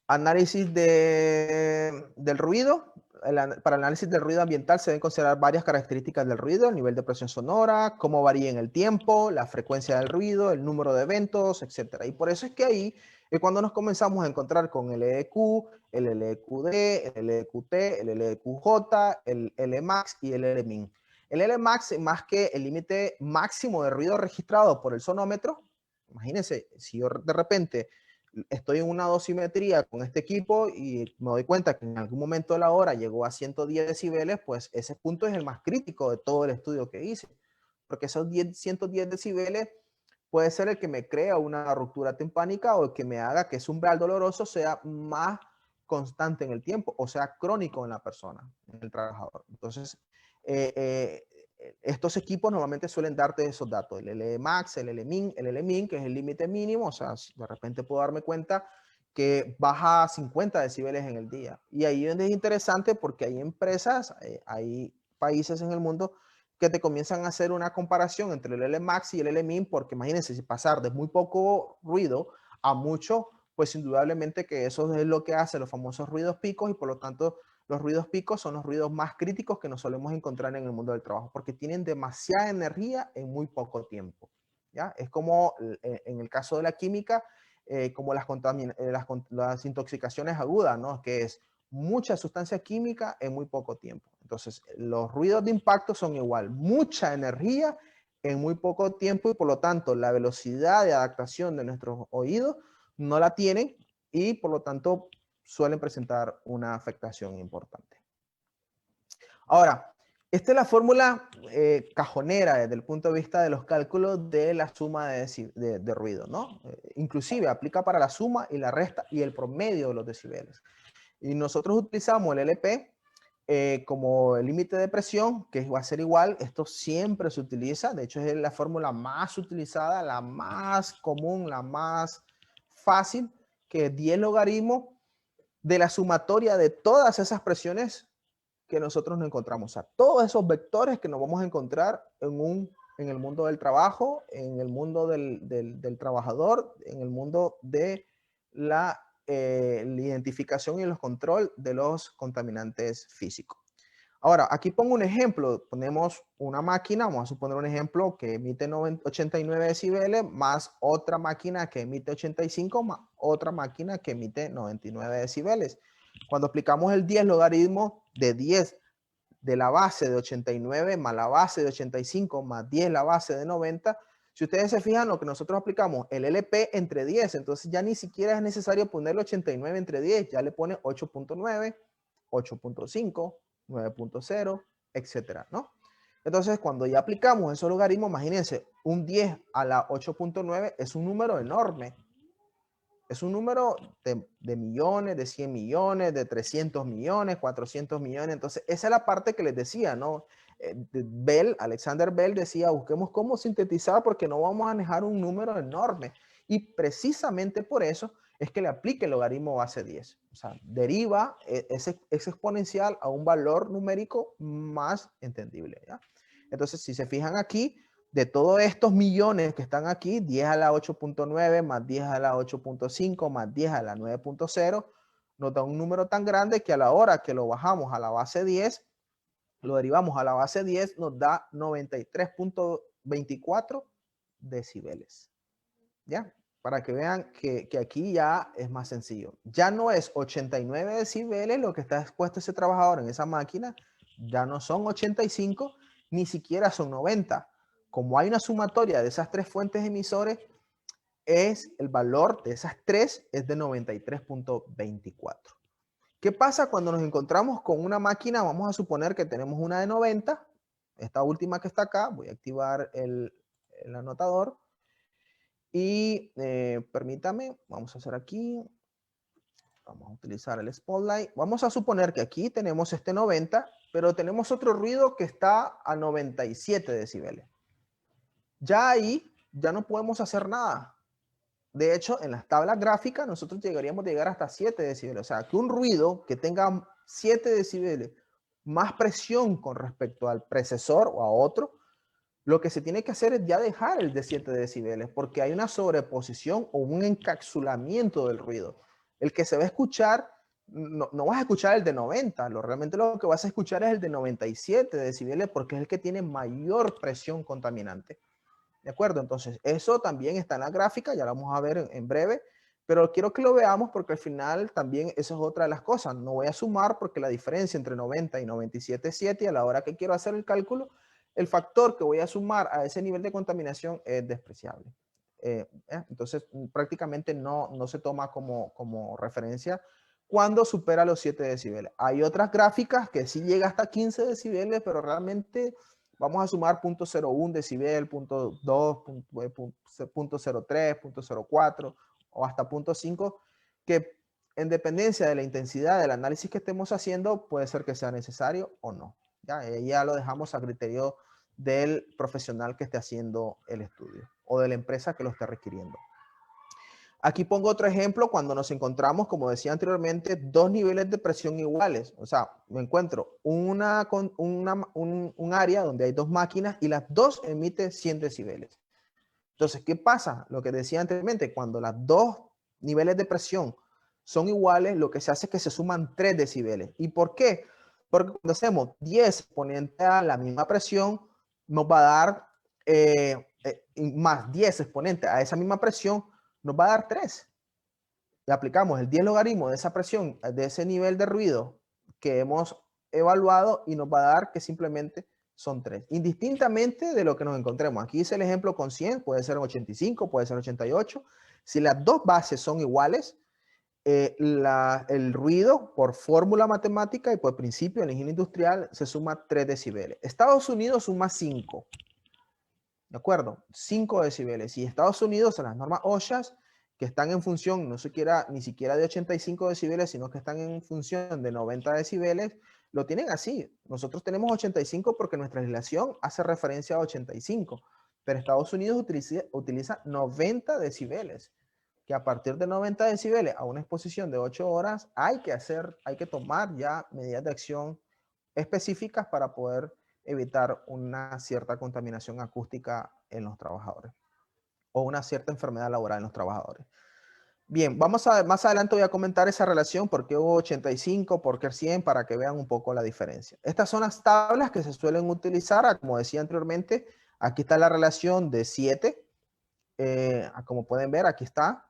A: análisis del ruido. Para el análisis del ruido ambiental se deben considerar varias características del ruido: el nivel de presión sonora, cómo varía en el tiempo, la frecuencia del ruido, el número de eventos, etc. Y por eso es que ahí es cuando nos comenzamos a encontrar con el LEQ, el LEQD, el LEQT, el LEQJ, el LMAX y el LMIN. El LMAX, más que el límite máximo de ruido registrado por el sonómetro, imagínense, si yo de repente estoy en una dosimetría con este equipo y me doy cuenta que en algún momento de la hora llegó a 110 decibeles, pues ese punto es el más crítico de todo el estudio que hice, porque esos 110 decibeles puede ser el que me crea una ruptura timpánica o el que me haga que ese umbral doloroso sea más constante en el tiempo, o sea, crónico en la persona, en el trabajador. Entonces, estos equipos normalmente suelen darte esos datos: el LMAX, el LMIN, que es el límite mínimo. O sea, de repente puedo darme cuenta que baja 50 decibeles en el día. Y ahí es interesante porque hay empresas, hay países en el mundo que te comienzan a hacer una comparación entre el LMAX y el LMIN, porque imagínense, si pasar de muy poco ruido a mucho, pues indudablemente que eso es lo que hace los famosos ruidos picos, y por lo tanto los ruidos picos son los ruidos más críticos que nos solemos encontrar en el mundo del trabajo, porque tienen demasiada energía en muy poco tiempo. ¿Ya? Es como en el caso de la química, como las intoxicaciones agudas, ¿no? Que es mucha sustancia química en muy poco tiempo. Entonces, los ruidos de impacto son igual: mucha energía en muy poco tiempo, y por lo tanto la velocidad de adaptación de nuestros oídos no la tienen, y por lo tanto suelen presentar una afectación importante. Ahora, esta es la fórmula cajonera desde el punto de vista de los cálculos de la suma de ruido, ¿no? Inclusive aplica para la suma y la resta y el promedio de los decibeles. Y nosotros utilizamos el LP como el límite de presión, que va a ser igual. Esto siempre se utiliza, de hecho es la fórmula más utilizada, la más común, la más fácil, que es 10 logaritmos de la sumatoria de todas esas presiones que nosotros nos encontramos. O sea, todos esos vectores que nos vamos a encontrar en el mundo del trabajo, en el mundo del trabajador, en el mundo de la identificación y el control de los contaminantes físicos. Ahora, aquí pongo un ejemplo. Ponemos una máquina, vamos a suponer un ejemplo que emite 89 decibeles, más otra máquina que emite 85, más otra máquina que emite 99 decibeles. Cuando aplicamos el 10 logaritmo de 10 de la base de 89 más la base de 85 más 10 la base de 90, si ustedes se fijan, lo que nosotros aplicamos, el LP entre 10, entonces ya ni siquiera es necesario ponerle 89 entre 10, ya le pone 8.9, 8.5, 9.0, etcétera, ¿no? Entonces, cuando ya aplicamos esos logaritmos, imagínense, un 10 a la 8.9 es un número enorme. Es un número de millones, de 100 millones, de 300 millones, 400 millones. Entonces, esa es la parte que les decía, ¿no? Alexander Bell decía: busquemos cómo sintetizar, porque no vamos a manejar un número enorme. Y precisamente por eso es que le aplique el logaritmo base 10. O sea, deriva ese exponencial a un valor numérico más entendible, ¿ya? Entonces, si se fijan aquí, de todos estos millones que están aquí, 10 a la 8.9 más 10 a la 8.5 más 10 a la 9.0, nos da un número tan grande que a la hora que lo bajamos a la base 10, lo derivamos a la base 10, nos da 93.24 decibeles. ¿Ya? Para que vean que aquí ya es más sencillo. Ya no es 89 decibeles lo que está expuesto ese trabajador en esa máquina, ya no son 85, ni siquiera son 90. Como hay una sumatoria de esas tres fuentes emisores, es el valor de esas tres es de 93.24. ¿Qué pasa cuando nos encontramos con una máquina? Vamos a suponer que tenemos una de 90, esta última que está acá. Voy a activar el anotador. Y permítame, vamos a hacer aquí, vamos a utilizar el Spotlight. Vamos a suponer que aquí tenemos este 90, pero tenemos otro ruido que está a 97 decibeles. Ya ahí, ya no podemos hacer nada. De hecho, en las tablas gráficas nosotros llegaríamos a llegar hasta 7 decibeles. O sea, que un ruido que tenga 7 decibeles más presión con respecto al precesor o a otro, lo que se tiene que hacer es ya dejar el de 7 decibeles, porque hay una sobreposición o un encapsulamiento del ruido. El que se va a escuchar no vas a escuchar el de 90, realmente lo que vas a escuchar es el de 97 decibeles porque es el que tiene mayor presión contaminante. ¿De acuerdo? Entonces, eso también está en la gráfica, ya lo vamos a ver en breve, pero quiero que lo veamos porque al final también eso es otra de las cosas. No voy a sumar porque la diferencia entre 90 y 97 es 7 y a la hora que quiero hacer el cálculo, el factor que voy a sumar a ese nivel de contaminación es despreciable. Entonces, prácticamente no se toma como referencia cuando supera los 7 decibeles. Hay otras gráficas que sí llega hasta 15 decibeles, pero realmente vamos a sumar 0.01 decibel, 0.2, 0.03, 0.04 o hasta 0.5, que en dependencia de la intensidad del análisis que estemos haciendo, puede ser que sea necesario o no. Ya lo dejamos a criterio del profesional que esté haciendo el estudio o de la empresa que lo esté requiriendo. Aquí pongo otro ejemplo cuando nos encontramos, como decía anteriormente, dos niveles de presión iguales. O sea, me encuentro un área donde hay dos máquinas y las dos emiten 100 decibeles. Entonces, ¿qué pasa? Lo que decía anteriormente, cuando las dos niveles de presión son iguales, lo que se hace es que se suman 3 decibeles. ¿Y por qué? Porque cuando hacemos 10 exponentes a la misma presión, nos va a dar más 10 exponentes a esa misma presión, nos va a dar 3. Le aplicamos el 10 logaritmo de esa presión, de ese nivel de ruido que hemos evaluado y nos va a dar que simplemente son 3. Indistintamente de lo que nos encontremos. Aquí hice el ejemplo con 100, puede ser 85, puede ser 88. Si las dos bases son iguales, el ruido por fórmula matemática y por principio en ingeniería industrial se suma 3 decibeles. Estados Unidos suma 5. ¿De acuerdo? 5 decibeles. Y Estados Unidos, en las normas OSHA, que están en función ni siquiera de 85 decibeles, sino que están en función de 90 decibeles, lo tienen así. Nosotros tenemos 85 porque nuestra legislación hace referencia a 85, pero Estados Unidos utiliza 90 decibeles, que a partir de 90 decibeles a una exposición de 8 horas hay que tomar ya medidas de acción específicas para poder evitar una cierta contaminación acústica en los trabajadores o una cierta enfermedad laboral en los trabajadores. Bien, vamos a ver, más adelante voy a comentar esa relación, por qué hubo 85, por qué 100, para que vean un poco la diferencia. Estas son las tablas que se suelen utilizar, como decía anteriormente, aquí está la relación de 7, como pueden ver, aquí está,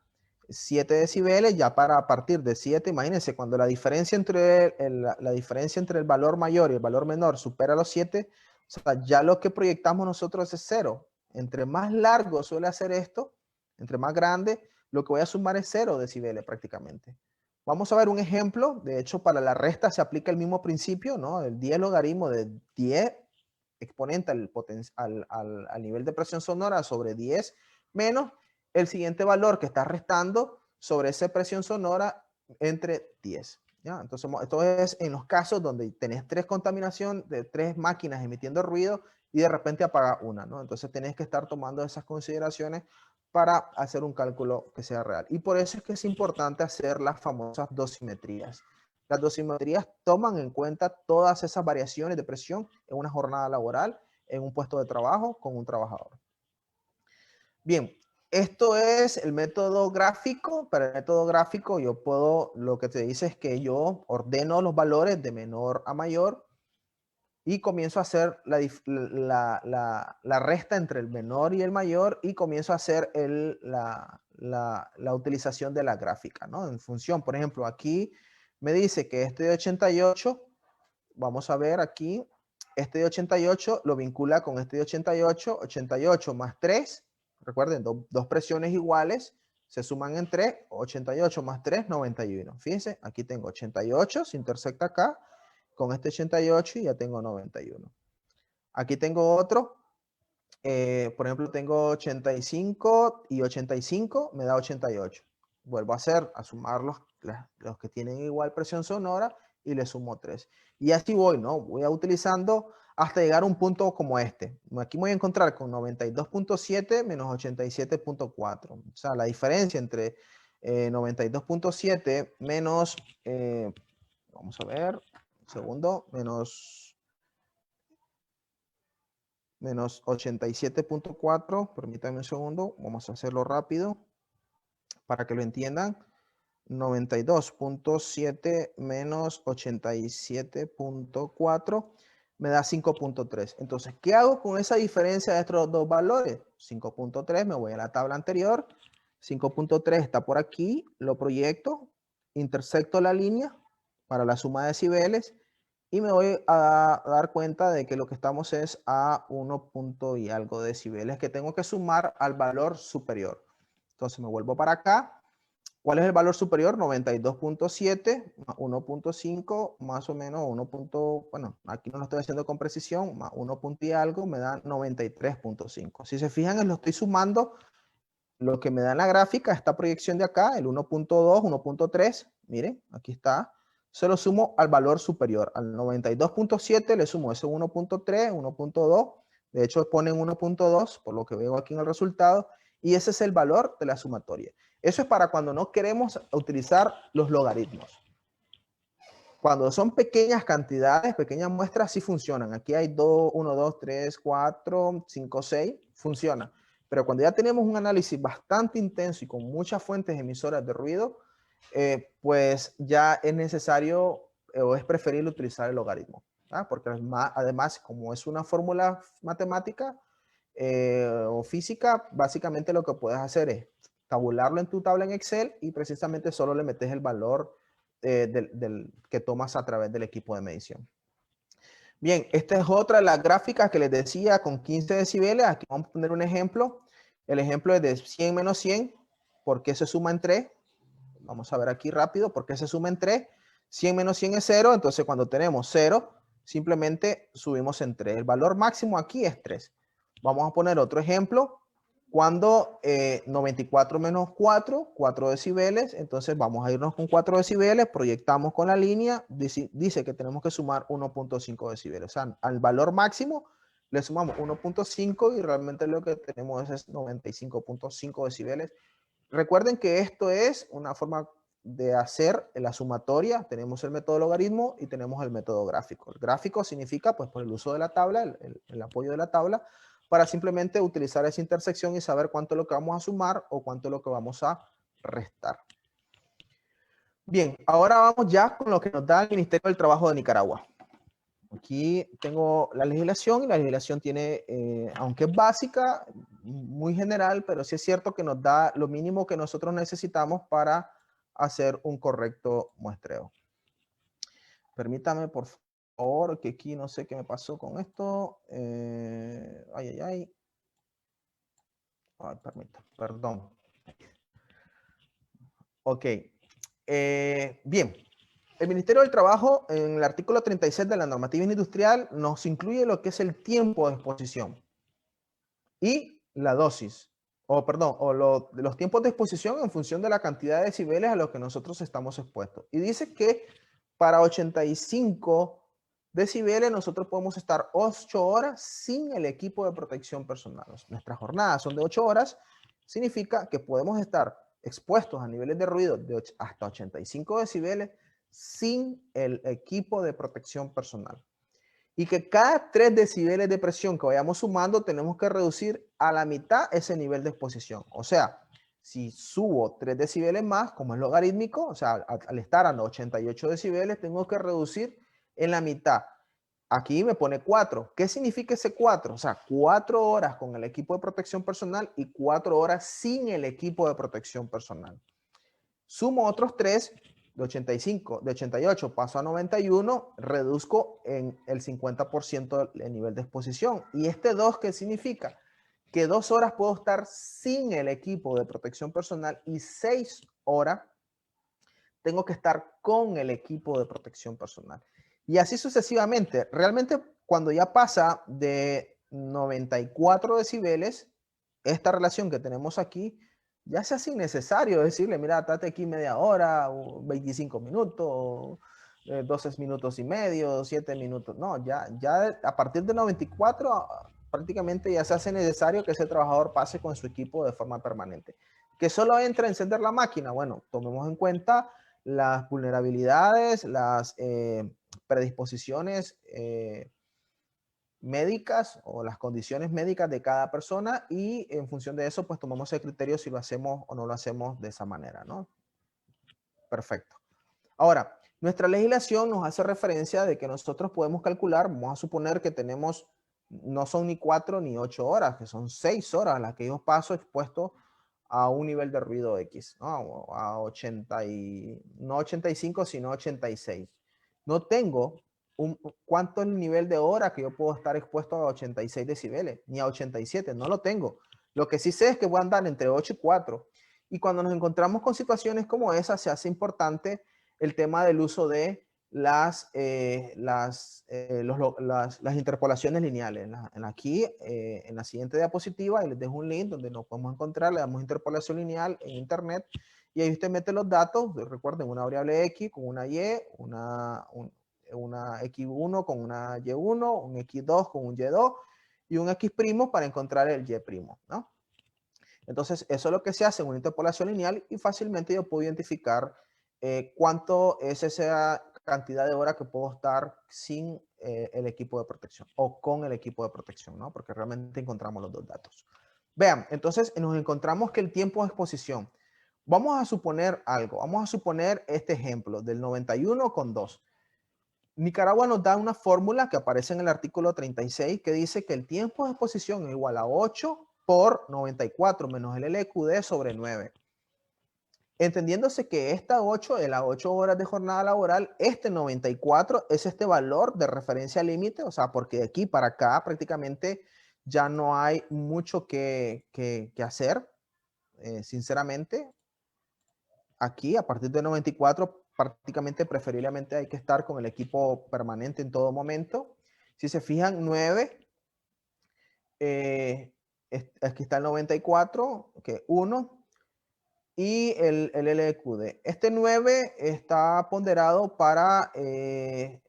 A: 7 decibeles, ya para a partir de 7, imagínense, cuando la diferencia entre el valor mayor y el valor menor supera los 7, o sea, ya lo que proyectamos nosotros es 0. Entre más largo suele hacer esto, entre más grande, lo que voy a sumar es 0 decibeles prácticamente. Vamos a ver un ejemplo. De hecho, para la resta se aplica el mismo principio, ¿no? El 10 logaritmo de 10 exponente al nivel de presión sonora sobre 10 menos el siguiente valor que está restando sobre esa presión sonora entre 10. ¿Ya? Entonces, esto es en los casos donde tenés 3 contaminación de 3 máquinas emitiendo ruido y de repente apaga una, ¿no? Entonces tenés que estar tomando esas consideraciones para hacer un cálculo que sea real. Y por eso es que es importante hacer las famosas dosimetrías. Las dosimetrías toman en cuenta todas esas variaciones de presión en una jornada laboral, en un puesto de trabajo con un trabajador. Bien, esto es el método gráfico. Para el método gráfico lo que te dice es que yo ordeno los valores de menor a mayor y comienzo a hacer la resta entre el menor y el mayor y comienzo a hacer la utilización de la gráfica, ¿no? En función, por ejemplo, aquí me dice que este de 88, vamos a ver aquí, este de 88 lo vincula con este de 88, 88 más 3, recuerden, dos presiones iguales, se suman en 3, 88 más 3, 91. Fíjense, aquí tengo 88, se intersecta acá, con este 88 y ya tengo 91. Aquí tengo otro, por ejemplo, tengo 85 y 85, me da 88. Vuelvo a sumar los que tienen igual presión sonora y le sumo 3. Y así voy, ¿no? Voy utilizando hasta llegar a un punto como este. Aquí me voy a encontrar con 92.7 menos 87.4. O sea, la diferencia entre 92.7 menos, vamos a ver, un segundo, menos 87.4, permítanme un segundo, vamos a hacerlo rápido para que lo entiendan. 92.7 menos 87.4 me da 5.3. Entonces, ¿qué hago con esa diferencia de estos dos valores? 5.3, me voy a la tabla anterior. 5.3 está por aquí, lo proyecto, intersecto la línea para la suma de decibeles y me voy a dar cuenta de que lo que estamos es a 1 punto y algo de decibeles que tengo que sumar al valor superior. Entonces me vuelvo para acá. ¿Cuál es el valor superior? 92.7 más 1.5 más o menos 1. Bueno, aquí no lo estoy haciendo con precisión, más 1 punto y algo me da 93.5. Si se fijan, lo estoy sumando lo que me da en la gráfica, esta proyección de acá, el 1.2, 1.3, miren, aquí está, se lo sumo al valor superior, al 92.7 le sumo ese 1.3, 1.2, de hecho ponen 1.2, por lo que veo aquí en el resultado, y ese es el valor de la sumatoria. Eso es para cuando no queremos utilizar los logaritmos. Cuando son pequeñas cantidades, pequeñas muestras, sí funcionan. Aquí hay 2, 1, 2, 3, 4, 5, 6, funciona. Pero cuando ya tenemos un análisis bastante intenso y con muchas fuentes emisoras de ruido, pues ya es necesario o es preferible utilizar el logaritmo. Porque además, como es una fórmula matemática o física, básicamente lo que puedes hacer es tabularlo en tu tabla en Excel y precisamente solo le metes el valor que tomas a través del equipo de medición. Bien, esta es otra de las gráficas que les decía con 15 decibeles. Aquí vamos a poner un ejemplo. El ejemplo es de 100 menos 100. ¿Por qué se suma en 3? Vamos a ver aquí rápido. ¿Por qué se suma en 3? 100 menos 100 es 0. Entonces, cuando tenemos 0, simplemente subimos en 3. El valor máximo aquí es 3. Vamos a poner otro ejemplo. Cuando 94 menos 4, 4 decibeles, entonces vamos a irnos con 4 decibeles, proyectamos con la línea, dice que tenemos que sumar 1.5 decibeles. O sea, al valor máximo le sumamos 1.5 y realmente lo que tenemos es 95.5 decibeles. Recuerden que esto es una forma de hacer la sumatoria. Tenemos el método logaritmo y tenemos el método gráfico. El gráfico significa, pues, por el uso de la tabla, el apoyo de la tabla, para simplemente utilizar esa intersección y saber cuánto es lo que vamos a sumar o cuánto es lo que vamos a restar. Bien, ahora vamos ya con lo que nos da el Ministerio del Trabajo de Nicaragua. Aquí tengo la legislación y la legislación tiene, aunque es básica, muy general, pero sí es cierto que nos da lo mínimo que nosotros necesitamos para hacer un correcto muestreo. Permítame, por favor, que aquí no sé qué me pasó con esto. Ay, permítame, perdón. Ok. Bien. El Ministerio del Trabajo, en el artículo 36 de la normativa industrial, nos incluye lo que es el tiempo de exposición y la dosis, los tiempos de exposición en función de la cantidad de decibeles a los que nosotros estamos expuestos. Y dice que para 85 decibeles nosotros podemos estar 8 horas sin el equipo de protección personal. Nuestras jornadas son de 8 horas, significa que podemos estar expuestos a niveles de ruido de hasta 85 decibeles sin el equipo de protección personal. Y que cada 3 decibeles de presión que vayamos sumando, tenemos que reducir a la mitad ese nivel de exposición. O sea, si subo 3 decibeles más, como es logarítmico, o sea, al estar a 88 decibeles, tengo que reducir en la mitad. Aquí me pone 4. ¿Qué significa ese 4? O sea, 4 horas con el equipo de protección personal y 4 horas sin el equipo de protección personal. Sumo otros 3, de 85, de 88 paso a 91, reduzco en el 50% el nivel de exposición. ¿Y este 2 qué significa? Que 2 horas puedo estar sin el equipo de protección personal y 6 horas tengo que estar con el equipo de protección personal. Y así sucesivamente. Realmente cuando ya pasa de 94 decibeles, esta relación que tenemos aquí ya se hace innecesario decirle, mira, estate aquí media hora, o 25 minutos, 12 minutos y medio, 7 minutos. No, ya a partir de 94 prácticamente ya se hace necesario que ese trabajador pase con su equipo de forma permanente. Que solo entra a encender la máquina. Bueno, tomemos en cuenta las vulnerabilidades, las predisposiciones médicas o las condiciones médicas de cada persona y en función de eso pues tomamos el criterio si lo hacemos o no lo hacemos de esa manera, ¿no? Perfecto. Ahora, nuestra legislación nos hace referencia de que nosotros podemos calcular, vamos a suponer que tenemos, no son ni 4 ni 8 horas, que son 6 horas las que yo paso expuesto a un nivel de ruido X, ¿no? A 80 y, no 85, sino 86. No tengo cuánto es el nivel de hora que yo puedo estar expuesto a 86 decibeles, ni a 87, no lo tengo. Lo que sí sé es que voy a andar entre 8 y 4. Y cuando nos encontramos con situaciones como esa, se hace importante el tema del uso de las interpolaciones lineales. Aquí, en la siguiente diapositiva, les dejo un link donde nos podemos encontrar, le damos interpolación lineal en internet, y ahí usted mete los datos, recuerden, una variable X con una Y, una X1 con una Y1, un X2 con un Y2, y un X' para encontrar el Y', ¿no? Entonces, eso es lo que se hace en una interpolación lineal y fácilmente yo puedo identificar cuánto es esa cantidad de horas que puedo estar sin el equipo de protección o con el equipo de protección, ¿no? Porque realmente encontramos los dos datos. Vean, entonces nos encontramos que el tiempo de exposición. Vamos a suponer algo. Vamos a suponer este ejemplo del 91,2. Nicaragua nos da una fórmula que aparece en el artículo 36 que dice que el tiempo de exposición es igual a 8 por 94 menos el LQD sobre 9. Entendiéndose que esta 8 es las 8 horas de jornada laboral, este 94 es este valor de referencia límite, o sea, porque de aquí para acá prácticamente ya no hay mucho que hacer, sinceramente. Aquí, a partir de 94, prácticamente preferiblemente hay que estar con el equipo permanente en todo momento. Si se fijan, 9, aquí está el 94, que 1, y el LQD. Este 9 está ponderado para, es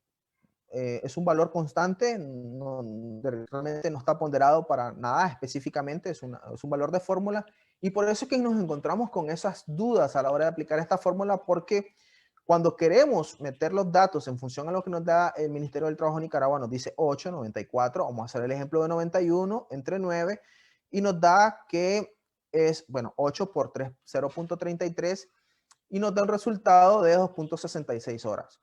A: un valor constante, realmente no está ponderado para nada específicamente, es un valor de fórmula, y por eso es que nos encontramos con esas dudas a la hora de aplicar esta fórmula, porque cuando queremos meter los datos en función a lo que nos da el Ministerio del Trabajo de Nicaragua, nos dice 8, 94, vamos a hacer el ejemplo de 91 entre 9, y nos da que es, bueno, 8 por 3, 0.33, y nos da un resultado de 2.66 horas.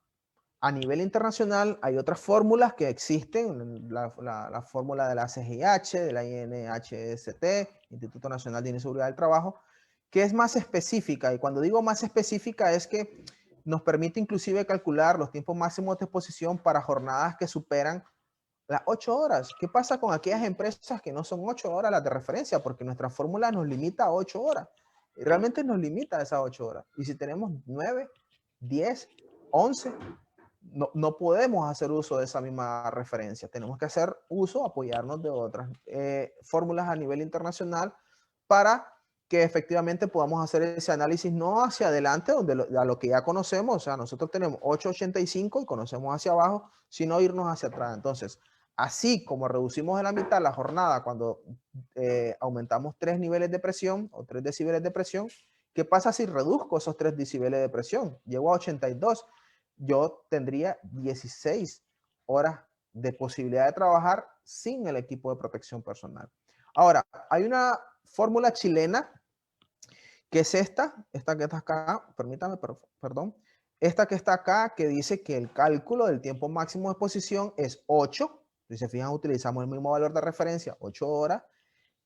A: A nivel internacional hay otras fórmulas que existen, la fórmula de la CGIH, de la INHST, Instituto Nacional de Seguridad del Trabajo, que es más específica. Y cuando digo más específica es que nos permite inclusive calcular los tiempos máximos de exposición para jornadas que superan las 8 horas. ¿Qué pasa con aquellas empresas que no son 8 horas las de referencia? Porque nuestra fórmula nos limita a 8 horas. Y realmente nos limita a esas 8 horas. Y si tenemos 9, 10, 11, no podemos hacer uso de esa misma referencia. Tenemos que hacer uso, apoyarnos de otras fórmulas a nivel internacional para que efectivamente podamos hacer ese análisis no hacia adelante, a lo que ya conocemos, o sea, nosotros tenemos 8.85 y conocemos hacia abajo, sino irnos hacia atrás. Entonces, así como reducimos a la mitad la jornada cuando aumentamos 3 niveles de presión o 3 decibeles de presión, ¿qué pasa si reduzco esos 3 decibeles de presión? Llego a 82. Yo tendría 16 horas de posibilidad de trabajar sin el equipo de protección personal. Ahora, hay una fórmula chilena que es esta que está acá, permítame, perdón, esta que está acá, que dice que el cálculo del tiempo máximo de exposición es 8, si se fijan utilizamos el mismo valor de referencia, 8 horas,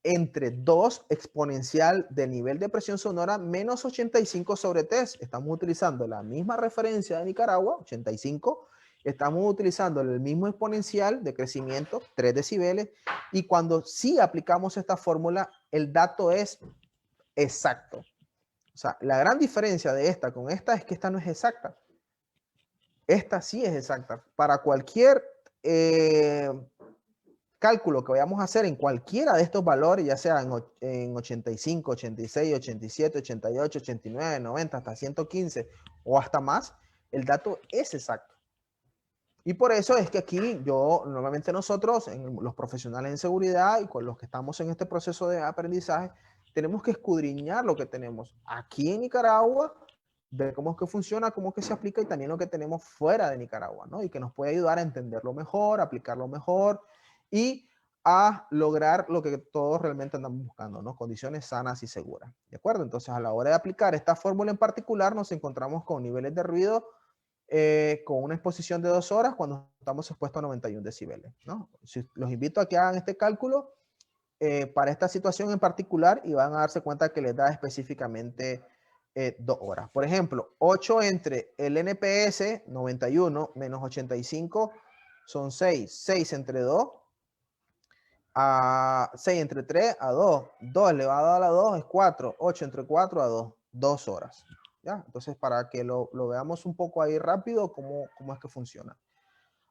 A: entre 2 exponencial del nivel de presión sonora menos 85 sobre test. Estamos utilizando la misma referencia de Nicaragua, 85, estamos utilizando el mismo exponencial de crecimiento, 3 decibeles, y cuando sí aplicamos esta fórmula, el dato es exacto. O sea, la gran diferencia de esta con esta es que esta no es exacta. Esta sí es exacta. Para cualquier cálculo que vayamos a hacer en cualquiera de estos valores, ya sea en 85, 86, 87, 88, 89, 90, hasta 115 o hasta más, el dato es exacto. Y por eso es que aquí normalmente nosotros, los profesionales en seguridad y con los que estamos en este proceso de aprendizaje, tenemos que escudriñar lo que tenemos aquí en Nicaragua, ver cómo es que funciona, cómo es que se aplica y también lo que tenemos fuera de Nicaragua, ¿no? Y que nos puede ayudar a entenderlo mejor, aplicarlo mejor y a lograr lo que todos realmente andamos buscando, ¿no? Condiciones sanas y seguras, ¿de acuerdo? Entonces, a la hora de aplicar esta fórmula en particular, nos encontramos con niveles de ruido con una exposición de 2 horas cuando estamos expuestos a 91 decibeles, ¿no? Los invito a que hagan este cálculo para esta situación en particular y van a darse cuenta que les da específicamente 2 horas. Por ejemplo, 8 entre el NPS 91 menos 85 son 6. 6 entre 2 a 6 entre 3 a 2. 2 elevado a la 2 es 4. 8 entre 4 a 2. 2 horas. ¿Ya? Entonces, para que lo veamos un poco ahí rápido, cómo es que funciona.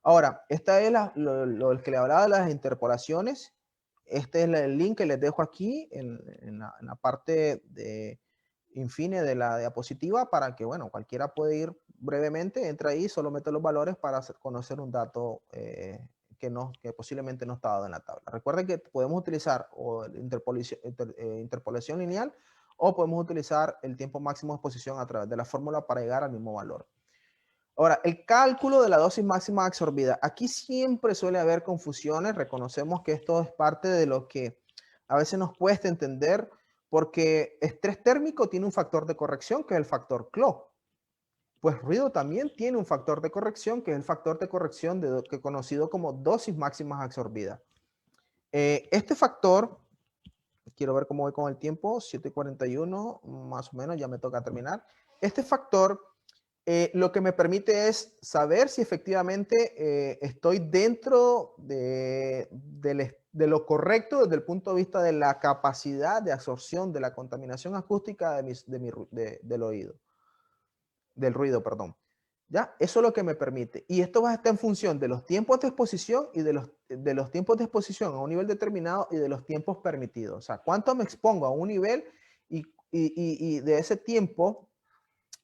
A: Ahora, esta es lo que le hablaba de las interpolaciones. Este es el link que les dejo aquí en la parte de infine de la diapositiva para que, bueno, cualquiera puede ir brevemente, entra ahí, solo mete los valores para conocer un dato que posiblemente no está dado en la tabla. Recuerden que podemos utilizar o interpolación lineal o podemos utilizar el tiempo máximo de exposición a través de la fórmula para llegar al mismo valor. Ahora, el cálculo de la dosis máxima absorbida. Aquí siempre suele haber confusiones. Reconocemos que esto es parte de lo que a veces nos cuesta entender porque estrés térmico tiene un factor de corrección que es el factor CLO. Pues ruido también tiene un factor de corrección que es el factor de corrección que conocido como dosis máximas absorbidas. Este factor, quiero ver cómo voy con el tiempo, 7:41, más o menos, ya me toca terminar. Este factor lo que me permite es saber si efectivamente estoy dentro de lo correcto desde el punto de vista de la capacidad de absorción de la contaminación acústica del oído, del ruido, perdón. ¿Ya? Eso es lo que me permite. Y esto va a estar en función de los tiempos de exposición y de los tiempos de exposición a un nivel determinado y de los tiempos permitidos. O sea, cuánto me expongo a un nivel y de ese tiempo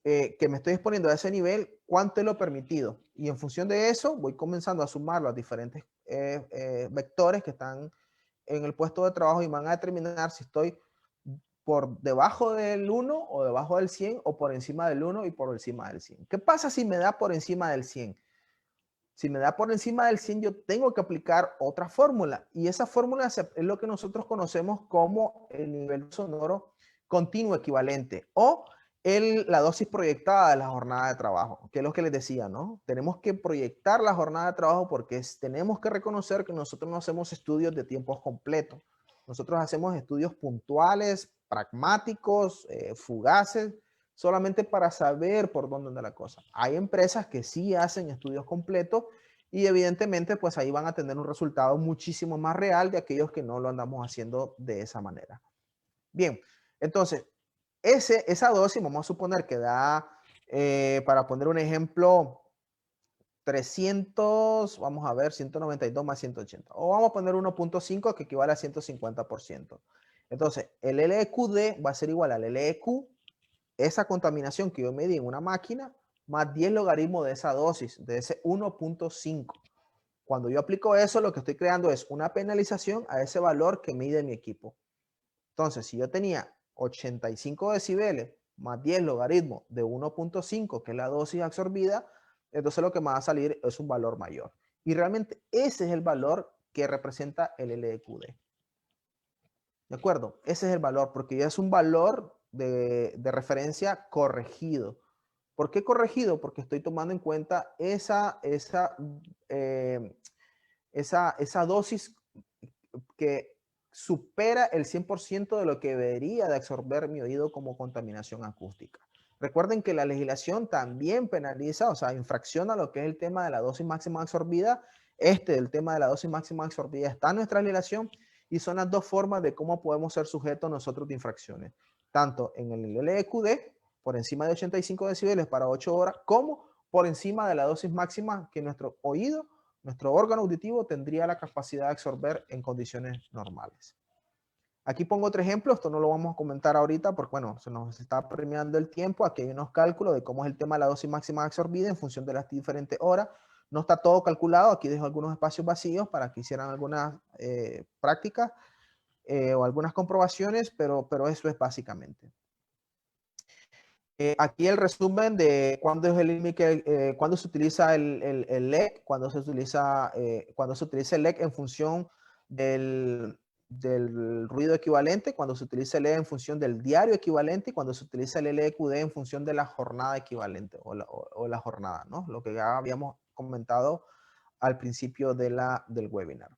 A: que me estoy exponiendo a ese nivel, cuánto es lo permitido. Y en función de eso, voy comenzando a sumar los diferentes vectores que están en el puesto de trabajo y van a determinar si estoy por debajo del 1 o debajo del 100 o por encima del 1 y por encima del 100. ¿Qué pasa si me da por encima del 100? Si me da por encima del 100, yo tengo que aplicar otra fórmula. Y esa fórmula es lo que nosotros conocemos como el nivel sonoro continuo equivalente o la dosis proyectada de la jornada de trabajo, que es lo que les decía, ¿no? Tenemos que proyectar la jornada de trabajo porque tenemos que reconocer que nosotros no hacemos estudios de tiempos completos. Nosotros hacemos estudios puntuales, pragmáticos, fugaces, solamente para saber por dónde anda la cosa. Hay empresas que sí hacen estudios completos y evidentemente pues ahí van a tener un resultado muchísimo más real de aquellos que no lo andamos haciendo de esa manera. Bien, entonces, esa dosis vamos a suponer que da, para poner un ejemplo, 300, vamos a ver, 192 más 180. O vamos a poner 1.5 que equivale a 150%. Entonces, el LEQD va a ser igual al LEQ, esa contaminación que yo medí en una máquina, más 10 logaritmos de esa dosis, de ese 1.5. Cuando yo aplico eso, lo que estoy creando es una penalización a ese valor que mide mi equipo. Entonces, si yo tenía 85 decibeles más 10 logaritmos de 1.5, que es la dosis absorbida, entonces lo que me va a salir es un valor mayor. Y realmente ese es el valor que representa el LEQD. ¿De acuerdo? Ese es el valor, porque ya es un valor de referencia corregido. ¿Por qué corregido? Porque estoy tomando en cuenta esa dosis que supera el 100% de lo que debería de absorber mi oído como contaminación acústica. Recuerden que la legislación también penaliza, o sea, infracciona lo que es el tema de la dosis máxima absorbida. El tema de la dosis máxima absorbida está en nuestra legislación y son las dos formas de cómo podemos ser sujetos nosotros de infracciones. Tanto en el LEQD, por encima de 85 decibeles para 8 horas, como por encima de la dosis máxima que nuestro oído, nuestro órgano auditivo tendría la capacidad de absorber en condiciones normales. Aquí pongo otro ejemplo, esto no lo vamos a comentar ahorita porque, bueno, se nos está premiando el tiempo. Aquí hay unos cálculos de cómo es el tema de la dosis máxima absorbida en función de las diferentes horas. No está todo calculado, aquí dejo algunos espacios vacíos para que hicieran algunas prácticas o algunas comprobaciones, pero eso es básicamente. Aquí el resumen de cuándo es el límite, cuándo se utiliza el LEC, cuándo se utiliza el LEC en función del ruido equivalente, cuando se utiliza el E en función del diario equivalente y cuando se utiliza el LEQD en función de la jornada equivalente o la jornada, ¿no? Lo que ya habíamos comentado al principio del webinar.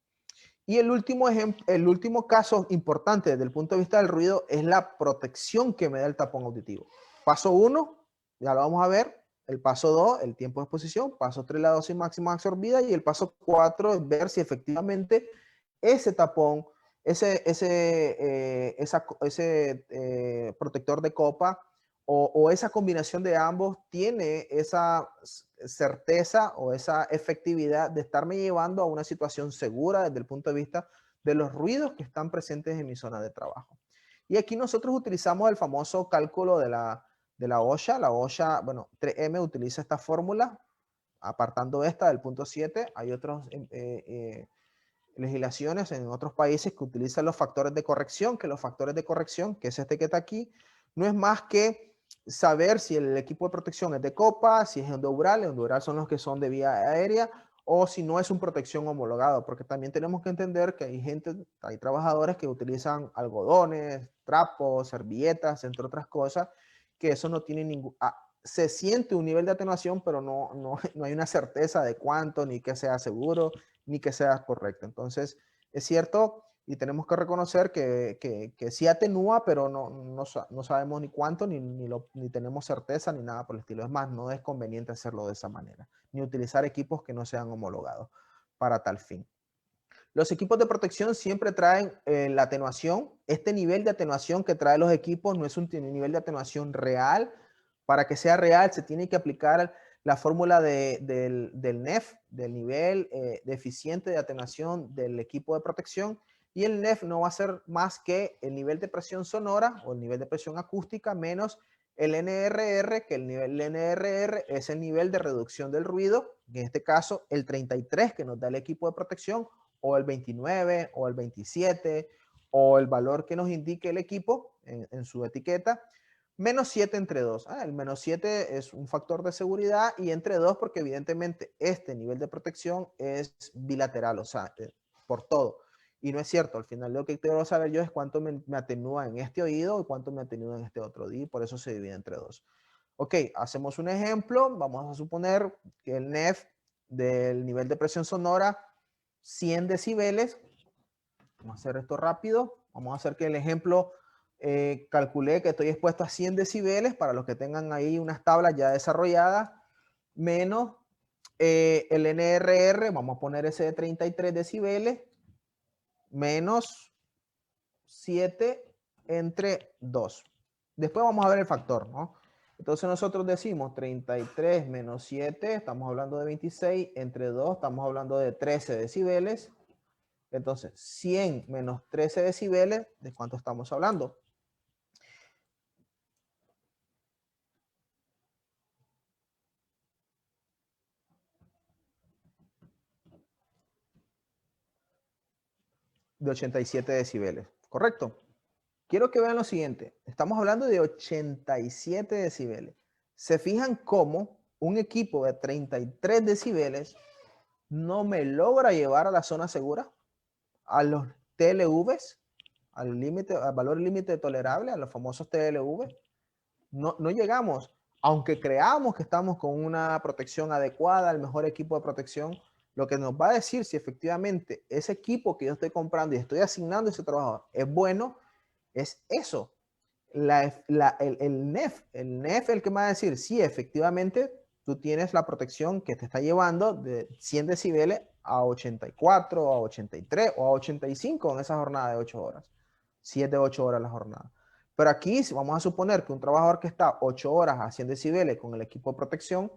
A: Y el último caso importante desde el punto de vista del ruido es la protección que me da el tapón auditivo. Paso 1, ya lo vamos a ver. El paso 2, el tiempo de exposición. Paso 3, la dosis máxima absorbida. Y el paso 4 es ver si efectivamente ese tapón, ese protector de copa o esa combinación de ambos tiene esa certeza o esa efectividad de estarme llevando a una situación segura desde el punto de vista de los ruidos que están presentes en mi zona de trabajo. Y aquí nosotros utilizamos el famoso cálculo de la OSHA. La OSHA, bueno, 3M utiliza esta fórmula, apartando esta del punto 7. Hay otras legislaciones en otros países que utilizan los factores de corrección, que los factores de corrección, que es este que está aquí, no es más que saber si el equipo de protección es de copa, si es endural son los que son de vía aérea, o si no es un protección homologado, porque también tenemos que entender que hay trabajadores que utilizan algodones, trapos, servilletas, entre otras cosas, que eso no tiene ningún... se siente un nivel de atenuación, pero no hay una certeza de cuánto, ni que sea seguro, ni que sea correcto. Entonces, es cierto y tenemos que reconocer que sí atenúa, pero no sabemos ni cuánto, ni tenemos certeza, ni nada por el estilo. Es más, no es conveniente hacerlo de esa manera, ni utilizar equipos que no sean homologados para tal fin. Los equipos de protección siempre traen la atenuación. Este nivel de atenuación que traen los equipos no es un nivel de atenuación real. Para que sea real, se tiene que aplicar la fórmula del NEF, del nivel de eficiente de atenuación del equipo de protección. Y el NEF no va a ser más que el nivel de presión sonora o el nivel de presión acústica menos el NRR, que el nivel NRR es el nivel de reducción del ruido, en este caso el 33 que nos da el equipo de protección, o el 29, o el 27, o el valor que nos indique el equipo en su etiqueta, menos 7 entre 2. El menos 7 es un factor de seguridad y entre 2 porque evidentemente este nivel de protección es bilateral, o sea, por todo. Y no es cierto, al final lo que quiero saber yo es cuánto me atenúa en este oído y cuánto me atenúa en este otro oído, y por eso se divide entre 2. Ok, hacemos un ejemplo, vamos a suponer que el NEF del nivel de presión sonora 100 decibeles, vamos a hacer esto rápido, vamos a hacer que el ejemplo calculé que estoy expuesto a 100 decibeles, para los que tengan ahí unas tablas ya desarrolladas, menos el NRR, vamos a poner ese de 33 decibeles, menos 7 entre 2. Después vamos a ver el factor, ¿no? Entonces nosotros decimos 33 menos 7, estamos hablando de 26, entre 2 estamos hablando de 13 decibeles. Entonces, 100 menos 13 decibeles, ¿de cuánto estamos hablando? De 87 decibeles, ¿correcto? Quiero que vean lo siguiente, estamos hablando de 87 decibeles. ¿Se fijan cómo un equipo de 33 decibeles no me logra llevar a la zona segura? A los TLVs, al valor límite tolerable, a los famosos TLV. No llegamos, aunque creamos que estamos con una protección adecuada, el mejor equipo de protección, lo que nos va a decir si efectivamente ese equipo que yo estoy comprando y estoy asignando a ese trabajador es bueno, es eso. El NEF es el que me va a decir si efectivamente tú tienes la protección que te está llevando de 100 decibeles a 84, a 83 o a 85 en esa jornada de 8 horas. Si es de 8 horas la jornada. Pero aquí vamos a suponer que un trabajador que está 8 horas a 100 decibeles con el equipo de protección,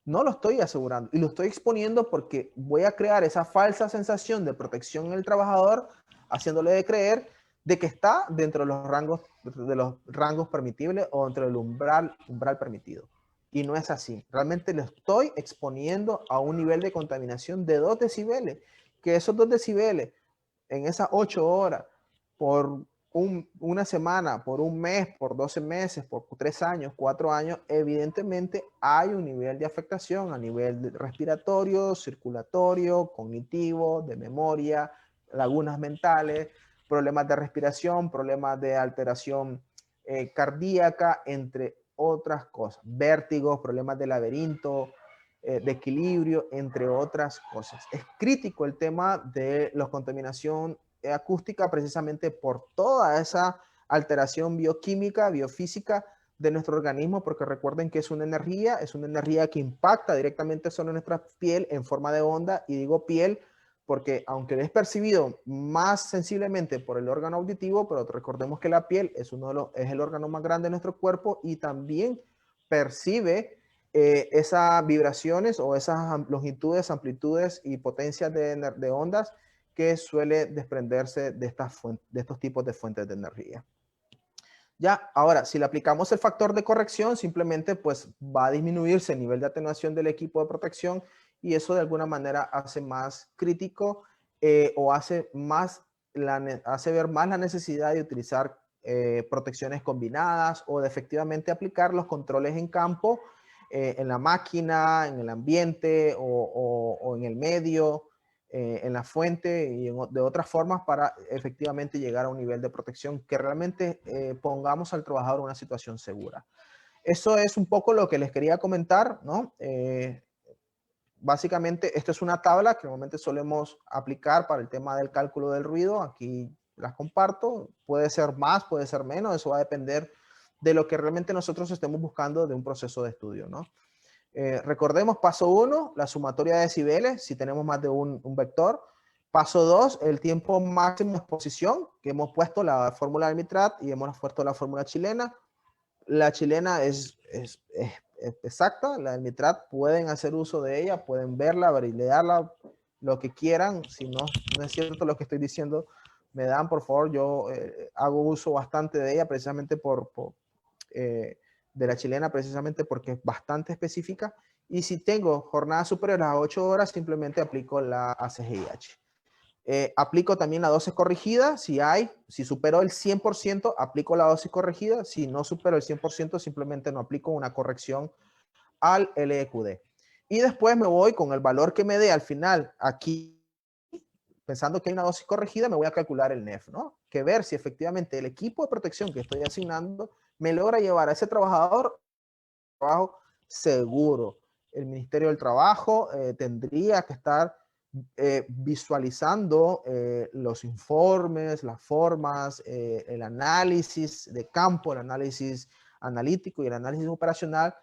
A: no lo estoy asegurando y lo estoy exponiendo porque voy a crear esa falsa sensación de protección en el trabajador, haciéndole de creer de que está dentro de los rangos permitibles o dentro del umbral permitido. Y no es así. Realmente lo estoy exponiendo a un nivel de contaminación de 2 decibeles, que esos 2 decibeles en esas 8 horas, por una semana, por un mes, por 12 meses, por 3 años, 4 años, evidentemente hay un nivel de afectación a nivel respiratorio, circulatorio, cognitivo, de memoria, lagunas mentales, problemas de respiración, problemas de alteración cardíaca, entre otras cosas, vértigos, problemas de laberinto, de equilibrio, entre otras cosas. Es crítico el tema de la contaminación acústica precisamente por toda esa alteración bioquímica, biofísica de nuestro organismo, porque recuerden que es una energía que impacta directamente sobre nuestra piel en forma de onda, y digo piel porque aunque es percibido más sensiblemente por el órgano auditivo, pero recordemos que la piel es el órgano más grande de nuestro cuerpo y también percibe esas vibraciones o esas longitudes, amplitudes y potencias de ondas que suele desprenderse de estos tipos de fuentes de energía. Ya, ahora, si le aplicamos el factor de corrección, simplemente pues va a disminuirse el nivel de atenuación del equipo de protección, y eso de alguna manera hace más crítico o hace ver más la necesidad de utilizar protecciones combinadas o de efectivamente aplicar los controles en campo, en la máquina, en el ambiente o en el medio, en la fuente y de otras formas para efectivamente llegar a un nivel de protección que realmente pongamos al trabajador en una situación segura. Eso es un poco lo que les quería comentar, ¿no? Básicamente, esta es una tabla que normalmente solemos aplicar para el tema del cálculo del ruido. Aquí las comparto. Puede ser más, puede ser menos. Eso va a depender de lo que realmente nosotros estemos buscando de un proceso de estudio, ¿no? Recordemos, paso 1, la sumatoria de decibeles, si tenemos más de un vector. Paso 2, el tiempo máximo de exposición, que hemos puesto la fórmula del Mitrat y hemos puesto la fórmula chilena. La chilena es exacta, la del Mitrat pueden hacer uso de ella, pueden verla, validarla, lo que quieran. Si no es cierto lo que estoy diciendo, me dan, por favor. Yo hago uso bastante de ella precisamente de la chilena, precisamente porque es bastante específica. Y si tengo jornadas superiores a 8 horas, simplemente aplico la ACGIH. Aplico también la dosis corrigida. Si supero el 100%, aplico la dosis corrigida. Si no supero el 100%, simplemente no aplico una corrección al LEQD. Y después me voy con el valor que me dé al final. Aquí, pensando que hay una dosis corrigida, me voy a calcular el NEF, ¿no? Que ver si efectivamente el equipo de protección que estoy asignando me logra llevar a ese trabajador trabajo seguro. El Ministerio del Trabajo tendría que estar visualizando los informes, las formas, el análisis de campo, el análisis analítico y el análisis operacional,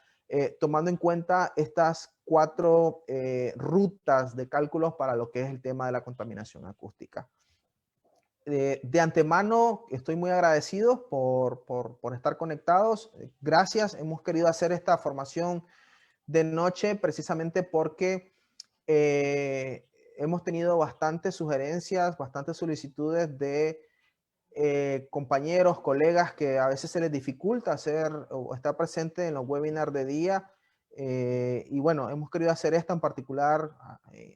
A: tomando en cuenta estas 4 rutas de cálculos para lo que es el tema de la contaminación acústica. De antemano, estoy muy agradecido por estar conectados. Gracias. Hemos querido hacer esta formación de noche precisamente porque hemos tenido bastantes sugerencias, bastantes solicitudes de compañeros, colegas que a veces se les dificulta hacer o estar presente en los webinars de día. Y bueno, hemos querido hacer esta en particular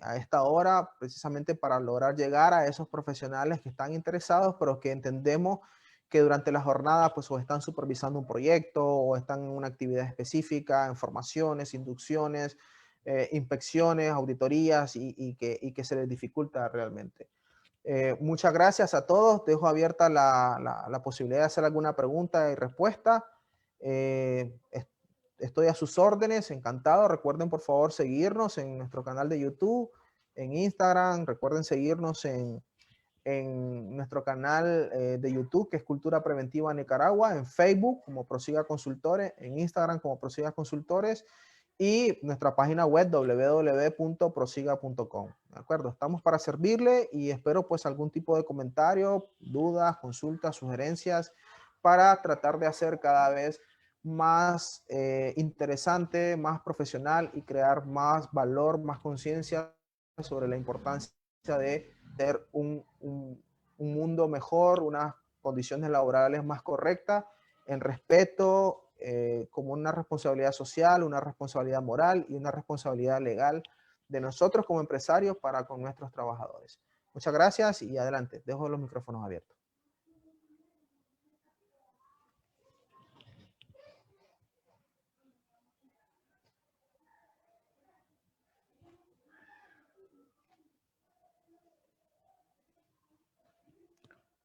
A: a esta hora, precisamente para lograr llegar a esos profesionales que están interesados, pero que entendemos que durante la jornada pues o están supervisando un proyecto o están en una actividad específica, en formaciones, inducciones, inspecciones, auditorías y que se les dificulta realmente. Muchas gracias a todos. Dejo abierta la posibilidad de hacer alguna pregunta y respuesta. Estoy a sus órdenes, encantado. Recuerden por favor seguirnos en nuestro canal de YouTube, en Instagram. Recuerden seguirnos en nuestro canal de YouTube, que es Cultura Preventiva Nicaragua, en Facebook como Prosiga Consultores, en Instagram como Prosiga Consultores, y nuestra página web www.prosiga.com. ¿De acuerdo? Estamos para servirle y espero pues algún tipo de comentario, dudas, consultas, sugerencias para tratar de hacer cada vez más interesante, más profesional y crear más valor, más conciencia sobre la importancia de tener un mundo mejor, unas condiciones laborales más correctas, en respeto, como una responsabilidad social, una responsabilidad moral y una responsabilidad legal de nosotros como empresarios para con nuestros trabajadores. Muchas gracias y adelante. Dejo los micrófonos abiertos.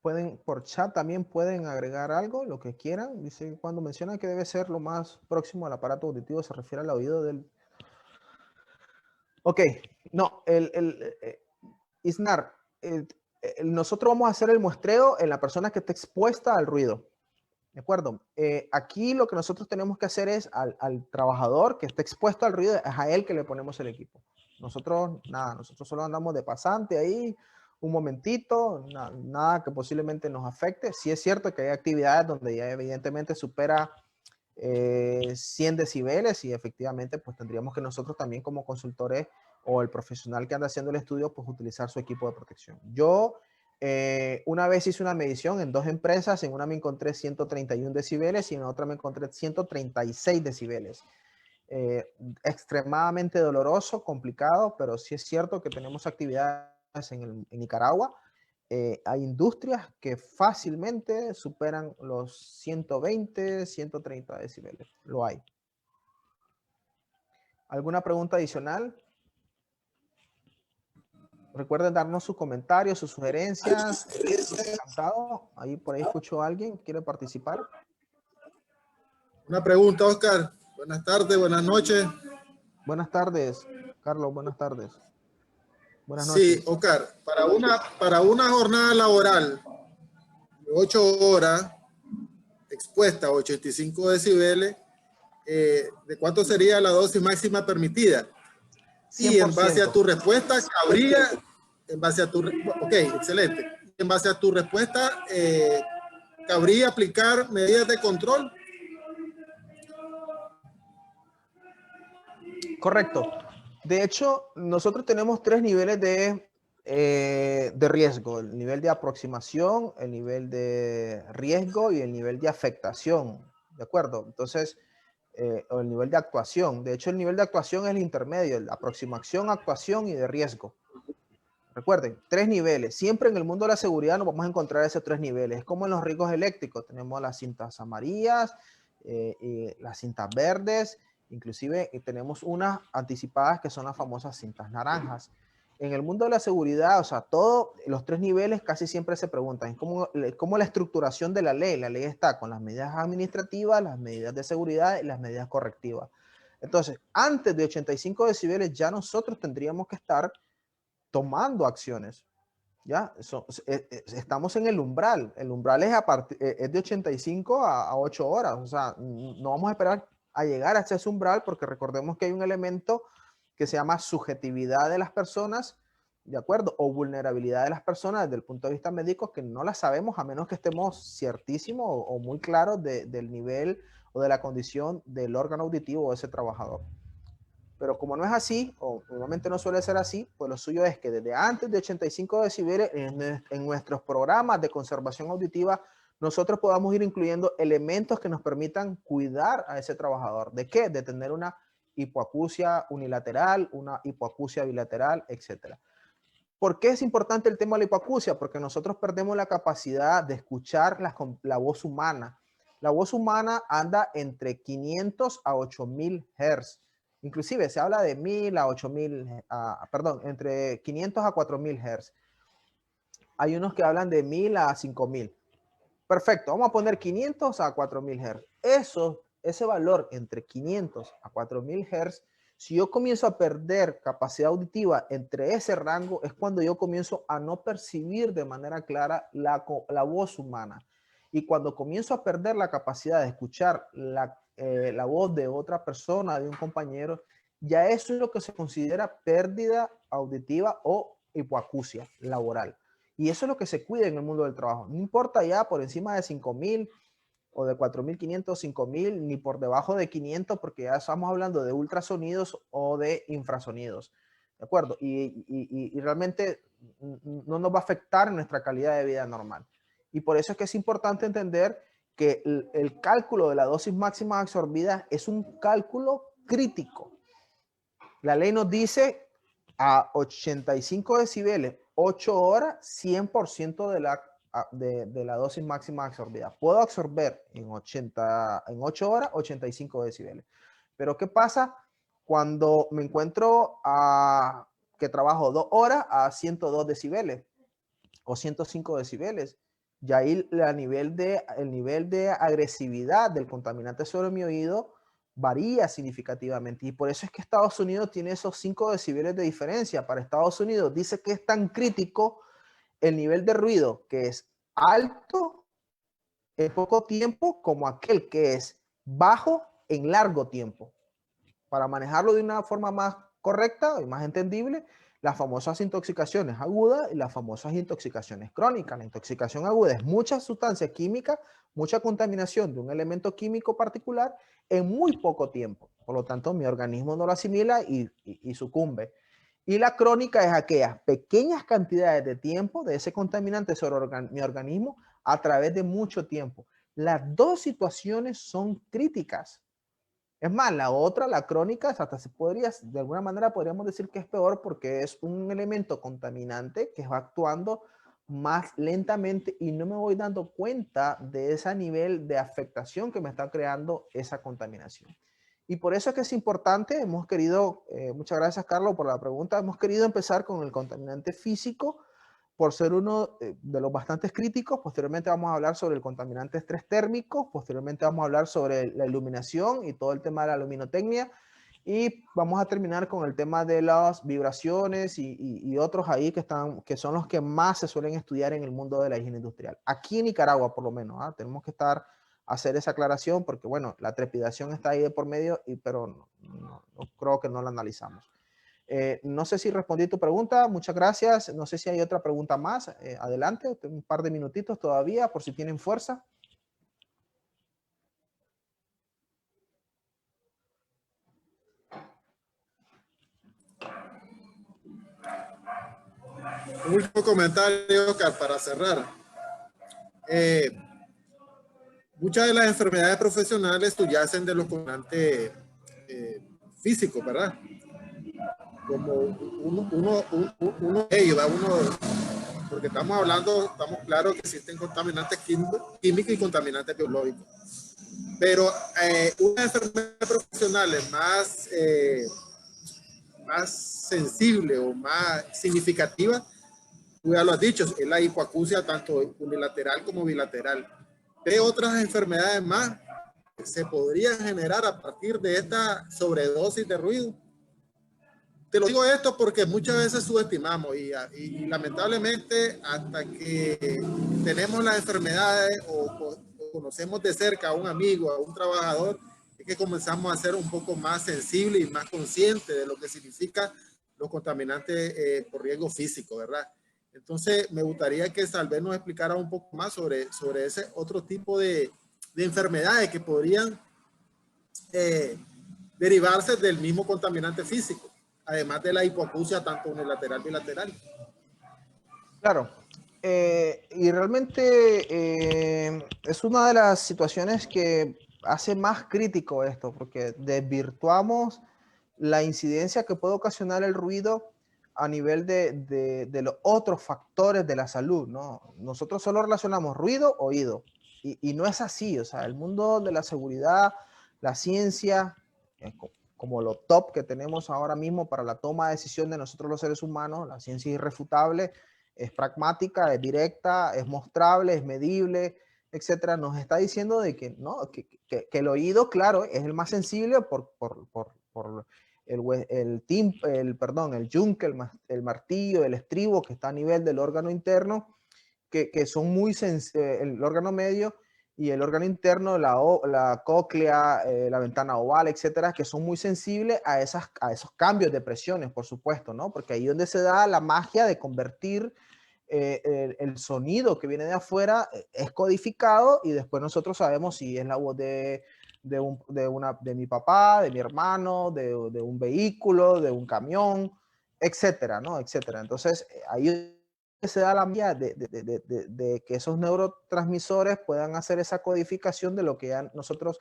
A: Pueden, por chat también pueden agregar algo, lo que quieran. Dice, cuando menciona que debe ser lo más próximo al aparato auditivo, se refiere al oído del... Ok, no, Isnar, nosotros vamos a hacer el muestreo en la persona que esté expuesta al ruido. ¿De acuerdo? Aquí lo que nosotros tenemos que hacer es al trabajador que esté expuesto al ruido, es a él que le ponemos el equipo. Nosotros, nada, nosotros solo andamos de pasante ahí, un momentito, nada que posiblemente nos afecte. Sí es cierto que hay actividades donde ya evidentemente supera 100 decibeles y efectivamente pues tendríamos que nosotros también como consultores o el profesional que anda haciendo el estudio pues utilizar su equipo de protección. Yo una vez hice una medición en dos empresas, en una me encontré 131 decibeles y en otra me encontré 136 decibeles. Extremadamente doloroso, complicado, pero sí es cierto que tenemos actividades en Nicaragua. Hay industrias que fácilmente superan los 120, 130 decibeles. Lo hay. ¿Alguna pregunta adicional? Recuerden darnos sus comentarios, sus sugerencias. Encantado. Ahí por ahí escucho a alguien. ¿Quiere participar?
B: Una pregunta, Oscar. Buenas tardes, buenas noches.
A: Buenas tardes, Carlos. Buenas tardes. Buenas
B: Sí,
A: noches.
B: Oscar, para una jornada laboral de 8 horas expuesta a 85 decibeles, ¿de cuánto sería la dosis máxima permitida? Y en base a
A: 100%.
B: tu respuesta, cabría, en base a tu, ok, excelente. En base a tu respuesta, ¿cabría aplicar medidas de control?
A: Correcto. De hecho, nosotros tenemos tres niveles de riesgo. El nivel de aproximación, el nivel de riesgo y el nivel de afectación. ¿De acuerdo? Entonces, o el nivel de actuación. De hecho, el nivel de actuación es el intermedio, la aproximación, actuación y de riesgo. Recuerden, tres niveles. Siempre en el mundo de la seguridad nos vamos a encontrar esos tres niveles. Es como en los riesgos eléctricos. Tenemos las cintas amarillas, y las cintas verdes, inclusive tenemos unas anticipadas que son las famosas cintas naranjas. En el mundo de la seguridad, o sea, todos los tres niveles casi siempre se preguntan, ¿cómo la estructuración de la ley? La ley está con las medidas administrativas, las medidas de seguridad y las medidas correctivas. Entonces, antes de 85 decibeles ya nosotros tendríamos que estar tomando acciones. ¿Ya? Estamos en el umbral. El umbral es de 85 a 8 horas. O sea, no vamos a esperar a llegar hasta ese umbral porque recordemos que hay un elemento que se llama subjetividad de las personas, ¿de acuerdo? O vulnerabilidad de las personas desde el punto de vista médico que no la sabemos a menos que estemos ciertísimos o muy claros del nivel o de la condición del órgano auditivo de ese trabajador. Pero como no es así, o normalmente no suele ser así, pues lo suyo es que desde antes de 85 decibeles en nuestros programas de conservación auditiva, nosotros podamos ir incluyendo elementos que nos permitan cuidar a ese trabajador. ¿De qué? De tener una hipoacusia unilateral, una hipoacusia bilateral, etc. ¿Por qué es importante el tema de la hipoacusia? Porque nosotros perdemos la capacidad de escuchar la voz humana. La voz humana anda entre 500 a 8000 Hz. Inclusive se habla de 1000 a 8000, perdón, entre 500 a 4000 Hz. Hay unos que hablan de 1000 a 5000. Perfecto, vamos a poner 500 a 4000 Hz. Ese valor entre 500 a 4000 Hz, si yo comienzo a perder capacidad auditiva entre ese rango, es cuando yo comienzo a no percibir de manera clara la voz humana. Y cuando comienzo a perder la capacidad de escuchar la voz de otra persona, de un compañero, ya eso es lo que se considera pérdida auditiva o hipoacusia laboral. Y eso es lo que se cuida en el mundo del trabajo. No importa ya por encima de 5000 o de 4500, 5000, ni por debajo de 500, porque ya estamos hablando de ultrasonidos o de infrasonidos. ¿De acuerdo? Y realmente no nos va a afectar nuestra calidad de vida normal. Y por eso es que es importante entender que el cálculo de la dosis máxima absorbida es un cálculo crítico. La ley nos dice a 85 decibeles, 8 horas, 100% de la dosis máxima absorbida. Puedo absorber en 8 horas 85 decibeles. Pero ¿qué pasa cuando me encuentro que trabajo 2 horas a 102 decibeles o 105 decibeles? ya ahí el nivel de agresividad del contaminante sobre mi oído varía significativamente. Y por eso es que Estados Unidos tiene esos 5 decibeles de diferencia. Para Estados Unidos dice que es tan crítico el nivel de ruido que es alto en poco tiempo como aquel que es bajo en largo tiempo. Para manejarlo de una forma más correcta y más entendible, las famosas intoxicaciones agudas y las famosas intoxicaciones crónicas. La intoxicación aguda es mucha sustancia química, mucha contaminación de un elemento químico particular en muy poco tiempo. Por lo tanto, mi organismo no lo asimila y sucumbe. Y la crónica es aquellas pequeñas cantidades de tiempo de ese contaminante sobre mi organismo a través de mucho tiempo. Las dos situaciones son críticas. Es más, la otra, la crónica, hasta se podría, de alguna manera podríamos decir que es peor porque es un elemento contaminante que va actuando más lentamente y no me voy dando cuenta de ese nivel de afectación que me está creando esa contaminación. Y por eso es que es importante, hemos querido, muchas gracias Carlos por la pregunta, hemos querido empezar con el contaminante físico, por ser uno de los bastantes críticos. Posteriormente vamos a hablar sobre el contaminante estrés térmico, posteriormente vamos a hablar sobre la iluminación y todo el tema de la luminotecnia, y vamos a terminar con el tema de las vibraciones y otros ahí que son los que más se suelen estudiar en el mundo de la higiene industrial. Aquí en Nicaragua, por lo menos, tenemos que hacer esa aclaración porque, bueno, la trepidación está ahí de por medio, pero no creo que no la analizamos. No sé si respondí tu pregunta, muchas gracias. No sé si hay otra pregunta más. Adelante, un par de minutitos todavía por si tienen fuerza.
B: Un último comentario, Oscar, para cerrar. Muchas de las enfermedades profesionales subyacen de los contaminantes físicos, ¿verdad? Como uno de ellos, porque estamos claros que existen contaminantes químicos y contaminantes biológicos. Pero una enfermedad profesional más sensible o más significativa, tú ya lo has dicho, es la hipoacusia tanto unilateral como bilateral. ¿Qué otras enfermedades más se podrían generar a partir de esta sobredosis de ruido? Te lo digo esto porque muchas veces subestimamos y lamentablemente hasta que tenemos las enfermedades o conocemos de cerca a un amigo, a un trabajador, es que comenzamos a ser un poco más sensibles y más conscientes de lo que significa los contaminantes por riesgo físico, ¿verdad? Entonces me gustaría que tal vez nos explicara un poco más sobre ese otro tipo de enfermedades que podrían derivarse del mismo contaminante físico, además de la hipoacusia tanto unilateral bilateral.
A: Claro. Y realmente es una de las situaciones que hace más crítico esto, porque desvirtuamos la incidencia que puede ocasionar el ruido a nivel de los otros factores de la salud, ¿no? Nosotros solo relacionamos ruido, oído, y no es así. O sea, el mundo de la seguridad, la ciencia, como lo top que tenemos ahora mismo para la toma de decisión de nosotros los seres humanos, la ciencia irrefutable, es pragmática, es directa, es mostrable, es medible, etcétera, nos está diciendo de que, ¿no? que el oído, claro, es el más sensible por el yunque, el martillo, el estribo que está a nivel del órgano interno, que son muy el órgano medio y el órgano interno, la cóclea, la ventana oval, etcétera, que son muy sensibles a esos cambios de presiones, por supuesto, ¿no? Porque ahí es donde se da la magia de convertir el sonido que viene de afuera es codificado y después nosotros sabemos si es la voz de mi papá, de mi hermano, de un vehículo, de un camión, etcétera, ¿no? Etcétera. Entonces, ahí se da la magia de que esos neurotransmisores puedan hacer esa codificación de lo que ya nosotros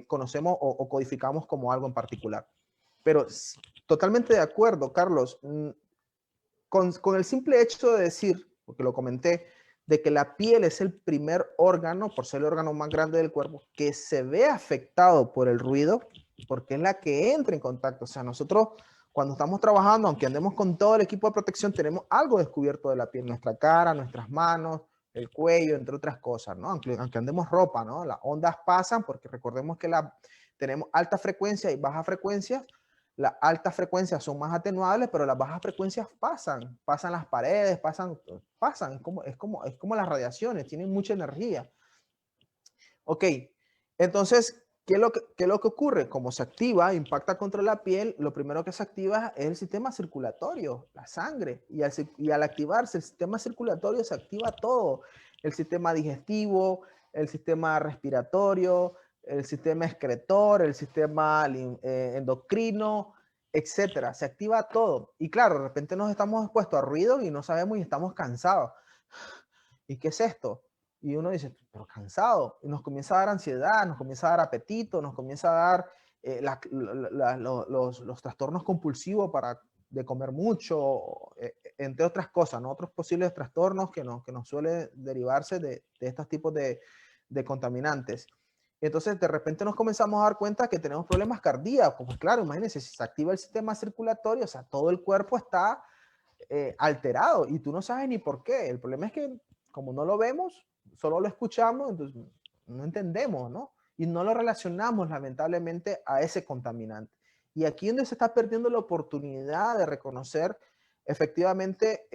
A: conocemos o codificamos como algo en particular. Pero totalmente de acuerdo, Carlos. Con el simple hecho de decir, porque lo comenté, de que la piel es el primer órgano, por ser el órgano más grande del cuerpo, que se ve afectado por el ruido, porque es la que entra en contacto. O sea, nosotros cuando estamos trabajando, aunque andemos con todo el equipo de protección, tenemos algo descubierto de la piel, nuestra cara, nuestras manos, el cuello, entre otras cosas, ¿no? Aunque andemos ropa, ¿no? Las ondas pasan porque recordemos que tenemos alta frecuencia y baja frecuencia. Las altas frecuencias son más atenuables, pero las bajas frecuencias pasan las paredes, pasan, es como las radiaciones, tienen mucha energía. Ok, entonces, ¿qué es lo que ocurre? Como se activa, impacta contra la piel, lo primero que se activa es el sistema circulatorio, la sangre. Y al activarse el sistema circulatorio se activa todo. El sistema digestivo, el sistema respiratorio, el sistema excretor, el sistema endocrino, etcétera. Se activa todo. Y claro, de repente nos estamos expuestos a ruido y no sabemos y estamos cansados. ¿Y qué es esto? Y uno dice, pero cansado. Y nos comienza a dar ansiedad, nos comienza a dar apetito, nos comienza a dar los trastornos compulsivos de comer mucho, entre otras cosas, ¿no? Otros posibles trastornos que nos suelen derivarse de estos tipos de contaminantes. Entonces, de repente nos comenzamos a dar cuenta que tenemos problemas cardíacos. Pues claro, imagínense, si se activa el sistema circulatorio, o sea, todo el cuerpo está alterado y tú no sabes ni por qué. El problema es que como no lo vemos, solo lo escuchamos, entonces no entendemos, ¿no? Y no lo relacionamos lamentablemente a ese contaminante. Y aquí es donde se está perdiendo la oportunidad de reconocer efectivamente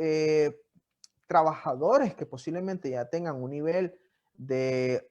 A: trabajadores que posiblemente ya tengan un nivel de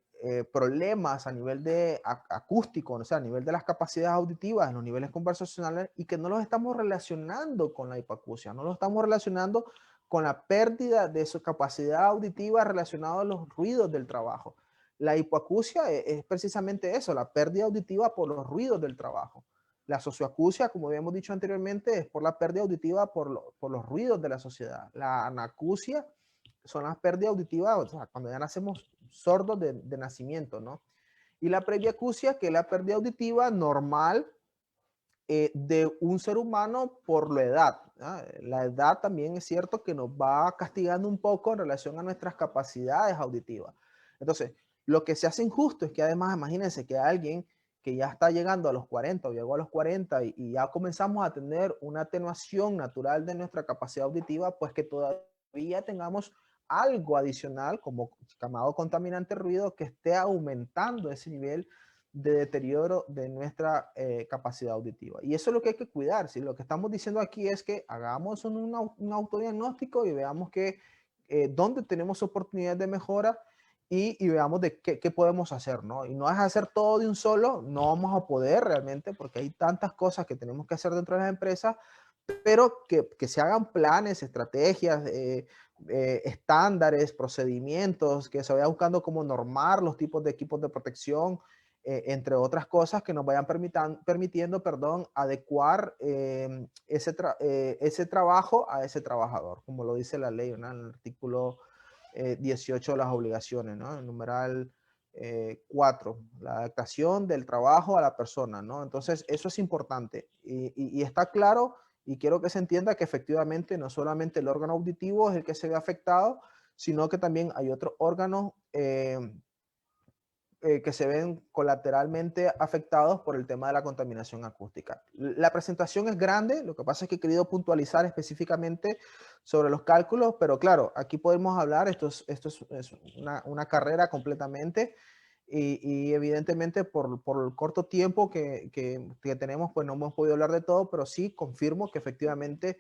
A: problemas a nivel de acústico, o sea, a nivel de las capacidades auditivas, en los niveles conversacionales, y que no los estamos relacionando con la hipoacusia, no los estamos relacionando con la pérdida de su capacidad auditiva relacionada a los ruidos del trabajo. La hipoacusia es precisamente eso, la pérdida auditiva por los ruidos del trabajo. La socioacusia, como habíamos dicho anteriormente, es por la pérdida auditiva por los ruidos de la sociedad. La anacusia son las pérdidas auditivas, o sea, cuando ya nacemos sordos de nacimiento, ¿no? Y la presbiacusia, que es la pérdida auditiva normal de un ser humano por la edad. ¿No? La edad también es cierto que nos va castigando un poco en relación a nuestras capacidades auditivas. Entonces, lo que se hace injusto es que además, imagínense que alguien que ya está llegando a los 40 o llegó a los 40 y ya comenzamos a tener una atenuación natural de nuestra capacidad auditiva, pues que todavía tengamos algo adicional como llamado contaminante ruido que esté aumentando ese nivel de deterioro de nuestra capacidad auditiva. Y eso es lo que hay que cuidar. Si lo que estamos diciendo aquí es que hagamos un autodiagnóstico y veamos dónde tenemos oportunidades de mejora y veamos de qué podemos hacer, ¿no? Y no es hacer todo de un solo, no vamos a poder realmente porque hay tantas cosas que tenemos que hacer dentro de las empresas, pero que se hagan planes, estrategias, estándares, procedimientos, que se vaya buscando cómo normar los tipos de equipos de protección, entre otras cosas que nos vayan permitiendo, adecuar ese trabajo a ese trabajador, como lo dice la ley, ¿no? En el artículo 18 de las obligaciones, ¿no? El numeral 4, la adaptación del trabajo a la persona, ¿no? Entonces, eso es importante y está claro y quiero que se entienda que efectivamente no solamente el órgano auditivo es el que se ve afectado, sino que también hay otros órganos que se ven colateralmente afectados por el tema de la contaminación acústica. La presentación es grande, lo que pasa es que he querido puntualizar específicamente sobre los cálculos, pero claro, aquí podemos hablar, esto es una carrera completamente y evidentemente por el corto tiempo que tenemos, pues no hemos podido hablar de todo, pero sí confirmo que efectivamente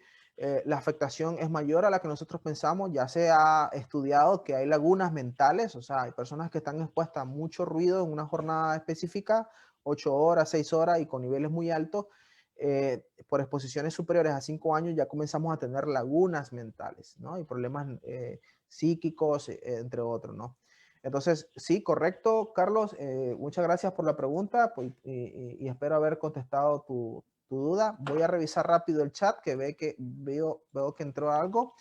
A: la afectación es mayor a la que nosotros pensamos. Ya se ha estudiado que hay lagunas mentales, o sea, hay personas que están expuestas a mucho ruido en una jornada específica, 8 horas, 6 horas y con niveles muy altos, por exposiciones superiores a 5 años ya comenzamos a tener lagunas mentales, ¿no? Y problemas psíquicos, entre otros, ¿no? Entonces, sí, correcto, Carlos. Muchas gracias por la pregunta pues, y espero haber contestado tu duda. Voy a revisar rápido el chat que veo que entró algo.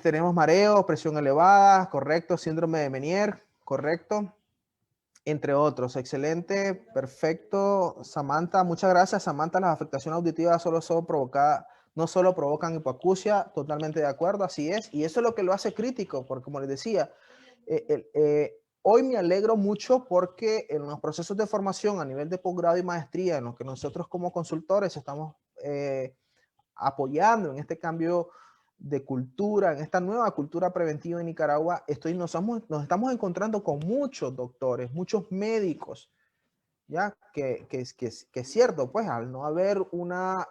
A: Tenemos mareo, presión elevada, correcto, síndrome de Meniere, correcto, entre otros. Excelente, perfecto. Samantha, muchas gracias. Samantha, las afectaciones auditivas no solo provocan hipoacusia, totalmente de acuerdo, así es. Y eso es lo que lo hace crítico, porque como les decía, hoy me alegro mucho porque en los procesos de formación a nivel de posgrado y maestría, en los que nosotros como consultores estamos apoyando en este cambio de cultura, en esta nueva cultura preventiva en Nicaragua, nos estamos encontrando con muchos doctores, muchos médicos, ¿ya? Que es cierto, pues al no haber una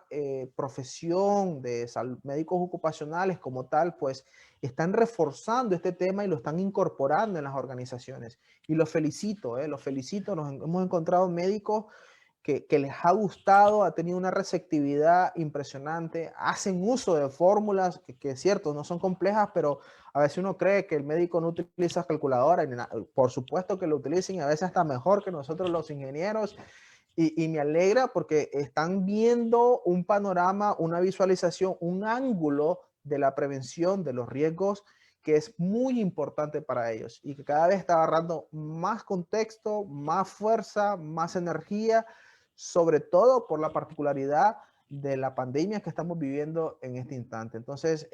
A: profesión de médicos ocupacionales como tal, pues están reforzando este tema y lo están incorporando en las organizaciones. Y los felicito, hemos encontrado médicos que les ha gustado, ha tenido una receptividad impresionante, hacen uso de fórmulas que es cierto, no son complejas, pero a veces uno cree que el médico no utiliza calculadora, por supuesto que lo utilicen y a veces hasta mejor que nosotros los ingenieros, y me alegra porque están viendo un panorama, una visualización, un ángulo de la prevención de los riesgos que es muy importante para ellos y que cada vez está agarrando más contexto, más fuerza, más energía, sobre todo por la particularidad de la pandemia que estamos viviendo en este instante. Entonces,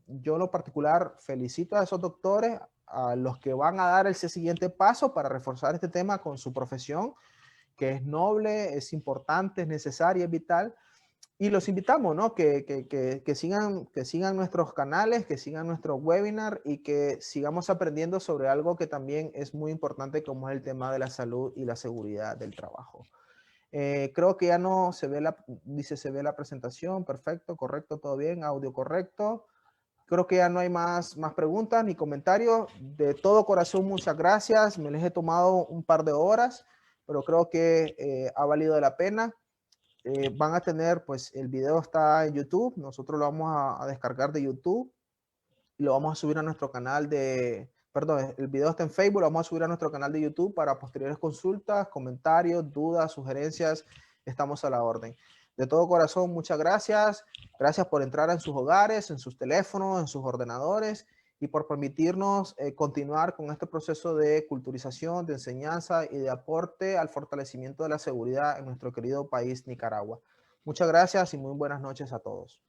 A: yo en lo particular felicito a esos doctores, a los que van a dar ese siguiente paso para reforzar este tema con su profesión, que es noble, es importante, es necesaria, es vital. Y los invitamos, ¿no? Que sigan nuestros canales, que sigan nuestro webinar y que sigamos aprendiendo sobre algo que también es muy importante, como es el tema de la salud y la seguridad del trabajo. Creo que ya no se ve se ve la presentación, perfecto, correcto, todo bien, audio correcto. Creo que ya no hay más preguntas ni comentarios. De todo corazón, muchas gracias. Me les he tomado un par de horas, pero creo que ha valido la pena. Van a tener, pues el video está en YouTube. Nosotros lo vamos a descargar de YouTube y lo vamos a subir a nuestro canal perdón, el video está en Facebook, lo vamos a subir a nuestro canal de YouTube para posteriores consultas, comentarios, dudas, sugerencias. Estamos a la orden. De todo corazón, muchas gracias. Gracias por entrar en sus hogares, en sus teléfonos, en sus ordenadores y por permitirnos continuar con este proceso de culturización, de enseñanza y de aporte al fortalecimiento de la seguridad en nuestro querido país, Nicaragua. Muchas gracias y muy buenas noches a todos.